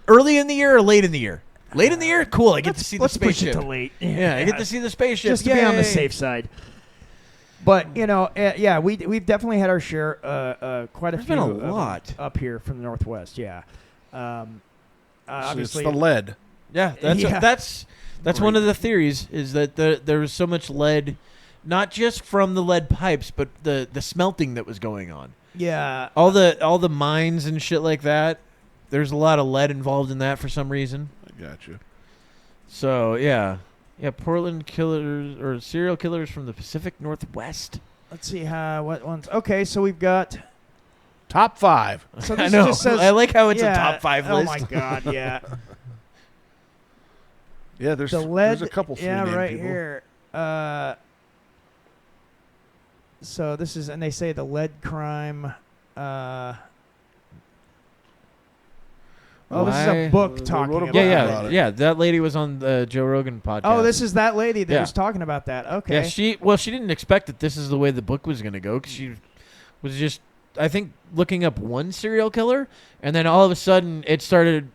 Early in the year or late in the year? Late in the year? Cool. I get to see the Let's push it spaceship. to late. Yeah, I get to see the spaceship. Just to be on the safe side. But we've definitely had our share. Quite a There's few. been a lot up here from the Northwest. Yeah. Obviously, it's the lead. Yeah, that's one of the theories is that there was so much lead, not just from the lead pipes, but the smelting that was going on. Yeah. All the mines and shit like that. There's a lot of lead involved in that for some reason. I got you. So yeah, Portland killers or serial killers from the Pacific Northwest. Let's see what ones. Okay, so we've got top 5. So I this know. just says, I like how it's a top 5 list. Oh my god, yeah. Yeah, there's a couple. Yeah, right people. here. So this is, and they say the lead crime. This is a book talking about it. Yeah. That lady was on the Joe Rogan podcast. Oh, this is that lady that was talking about that. Okay. Yeah, she didn't expect that this is the way the book was going to go because she was just, I think, looking up one serial killer, and then all of a sudden it started.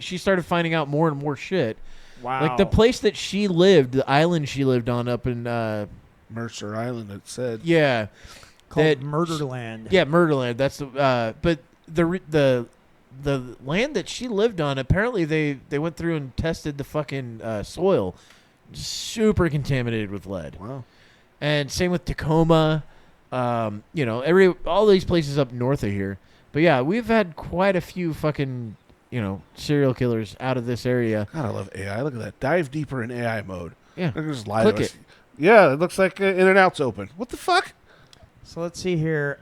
She started finding out more and more shit. Wow. Like the place that she lived, the island she lived on up in Mercer Island. It said. Yeah. Called Murderland. Yeah, Murderland. That's the. But the land that she lived on, apparently they went through and tested the fucking soil, super contaminated with lead. Wow. And same with Tacoma, all these places up north of here. But yeah, we've had quite a few fucking serial killers out of this area. God, I love AI. Look at that. Dive deeper in AI mode. Yeah. Just lie Click to us. it. Yeah, it looks like In and Out's open. What the fuck? So let's see here.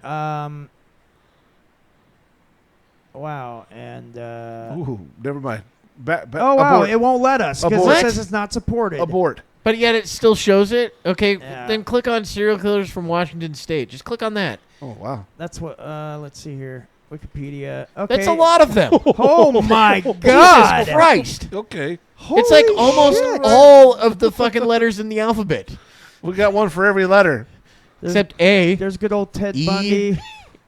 Wow, and ooh, never mind. Wow, it won't let us because it says it's not supported. Abort. But yet it still shows it. Okay, Yeah. then click on serial killers from Washington State. Just click on that. Oh wow. That's what. Let's see here. Wikipedia. Okay. That's a lot of them. Oh my God! Jesus Christ! Okay. It's like almost all of the fucking letters in the alphabet, We got one for every letter. except A, There's good old Ted E, Bundy.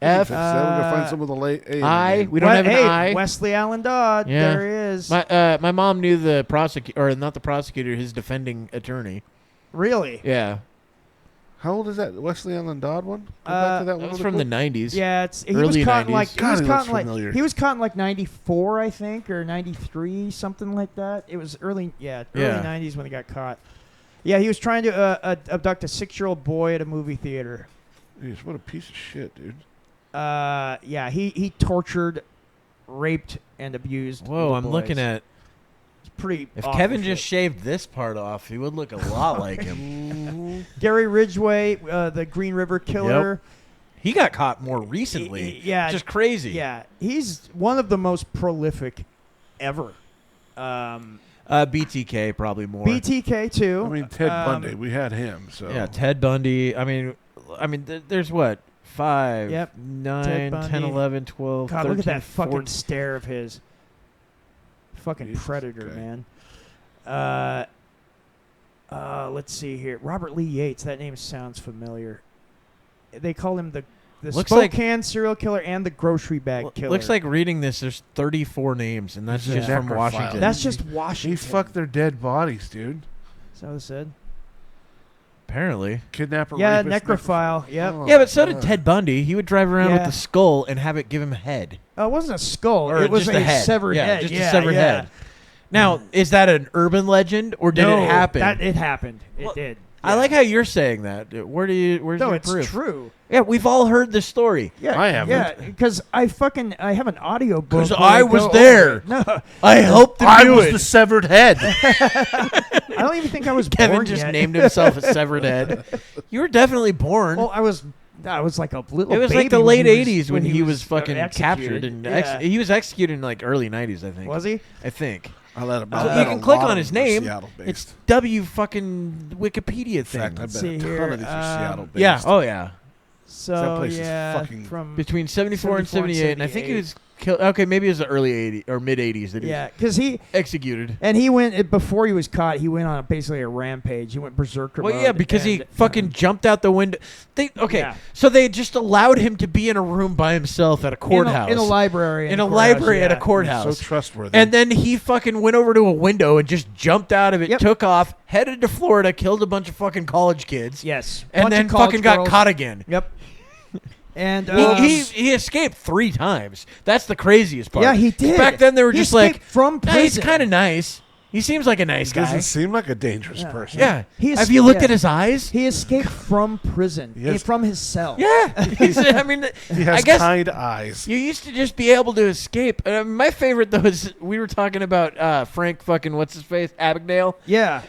F, We're gonna find some of the late A. I. We don't have an I. Wesley Allen Dodd. Yeah. There he is. My mom knew the prosecutor, or not the prosecutor, his defending attorney. Really? Yeah. How old is that Wesley Allen Dodd one? Go back to that That one was real from the quick. 90s. Yeah, he was Early caught in 90s. like God, he looks familiar. he was caught in like 94, I think, or 93, something like that. It was early 90s when he got caught. Yeah, he was trying to abduct a 6-year-old boy at a movie theater. Jeez, what a piece of shit, dude. Yeah, he tortured, raped, and abused. Whoa, little I'm boys. looking at. It's pretty. If awful Kevin shit. just shaved this part off, he would look a lot like him. Gary Ridgway, the Green River Killer. He got caught more recently. Yeah, Just crazy. Yeah, he's one of the most prolific ever. BTK probably more. BTK too. I mean, Ted Bundy. We had him. So Yeah, Ted Bundy. I mean, there's what? 5, Yep. 9, Ted 10, Bundy. 11, 12, God, 13, look at that fucking 14. stare of his. Fucking Jesus, predator, okay. man. Let's see here. Robert Lee Yates. That name sounds familiar. They call him the Looks like- Spokane serial killer and the grocery bag killer. Looks like reading this, there's 34 names, and that's He's a just from necrophile. Washington. that's just he Washington. fucked their dead bodies, dude. Is that what it said? Apparently. Kidnapper. Yeah, rapist, necrophile. Yep. Oh, Yeah, but so did God. Ted Bundy. He would drive around with Yeah. the skull and have it give him head. It wasn't a skull. Or It was just a a head. severed Yeah, head. just a Yeah, severed yeah. head. Now, is that an urban legend, or did No, it happen? It happened. Well, It did. I like how you're saying that. Where's No, your it's proof? true. Yeah, we've all heard this story. Yeah, I haven't. Yeah, because I have an audio book. 'Cause where I they was go there. over it. No, I helped him I do was it. the severed head. I don't even think I was Kevin born just yet. named himself a severed head. You were definitely born. Well, I was like a little. It was like baby the late when he '80s when he was fucking executed. captured and Yeah. he was executed in like early '90s, I think. Was he? I think. I let him. So I you bet can a click lot on of his them are name. Seattle-based. It's W fucking Wikipedia In thing. fact, I bet see a ton here, of these are Seattle-based. Yeah. Oh yeah. So That place is yeah, fucking- from Between 74 and 74 and 78, and I think he 78. was killed. Okay, maybe it was the early '80s or mid '80s that he yeah, was because he executed. went before he was caught. He went on basically a rampage. He went berserker. Well, mode yeah, because he and, fucking jumped out the window. Yeah. So they just allowed him to be in a room by himself at a courthouse. in a library, In a courthouse, library at a yeah. courthouse. So trustworthy. And then he fucking went over to a window and just jumped out of it, Yep. took off, headed to Florida, killed a bunch of fucking college kids, Yes, and Bunch then of college fucking got girls. caught again. Yep. And He escaped 3 times. That's the craziest part. yeah, he did. Back then they were He just like, escaped from "Nah, prison. he's kind of nice. He seems like a nice He guy." doesn't seem like a dangerous Yeah. person. Yeah. He Have you looked yeah. at his eyes? He escaped from prison, Yes. from his cell. Yeah. I mean, He has I guess kind eyes. you used to just be able to escape. My favorite though is we were talking about Frank fucking what's his face Abagnale. Yeah.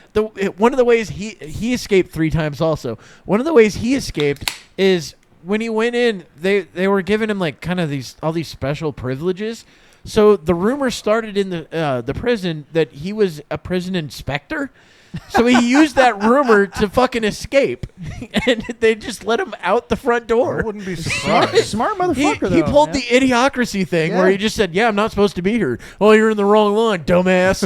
One of the ways he escaped 3 times also. One of the ways he escaped is when he went in, they were giving him like kind of all these special privileges. So the rumor started in the prison that he was a prison inspector. So he used that rumor to fucking escape, and they just let him out the front I door. wouldn't be Smart, surprised. smart He motherfucker. though, pulled yeah. the idiocracy thing where Yeah. he just said, "Yeah, I'm not supposed to be here." "Well, you're in the wrong line, dumbass."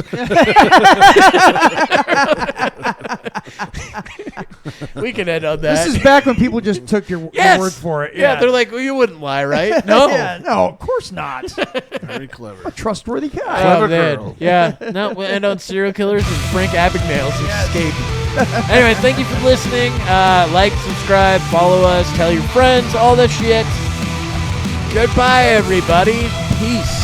We can end on that. This is back when people just took your Yes. word for it. Yeah, they're like, "Well, you wouldn't lie, right?" No. Yeah, no, of course not. Very clever. A trustworthy guy. Clever Oh, man. girl. Yeah. No, we'll end on serial killers and Frank Abagnale's escape. Anyway, thank you for listening. Like, subscribe, follow us, tell your friends, all the shit. Goodbye, everybody. Peace.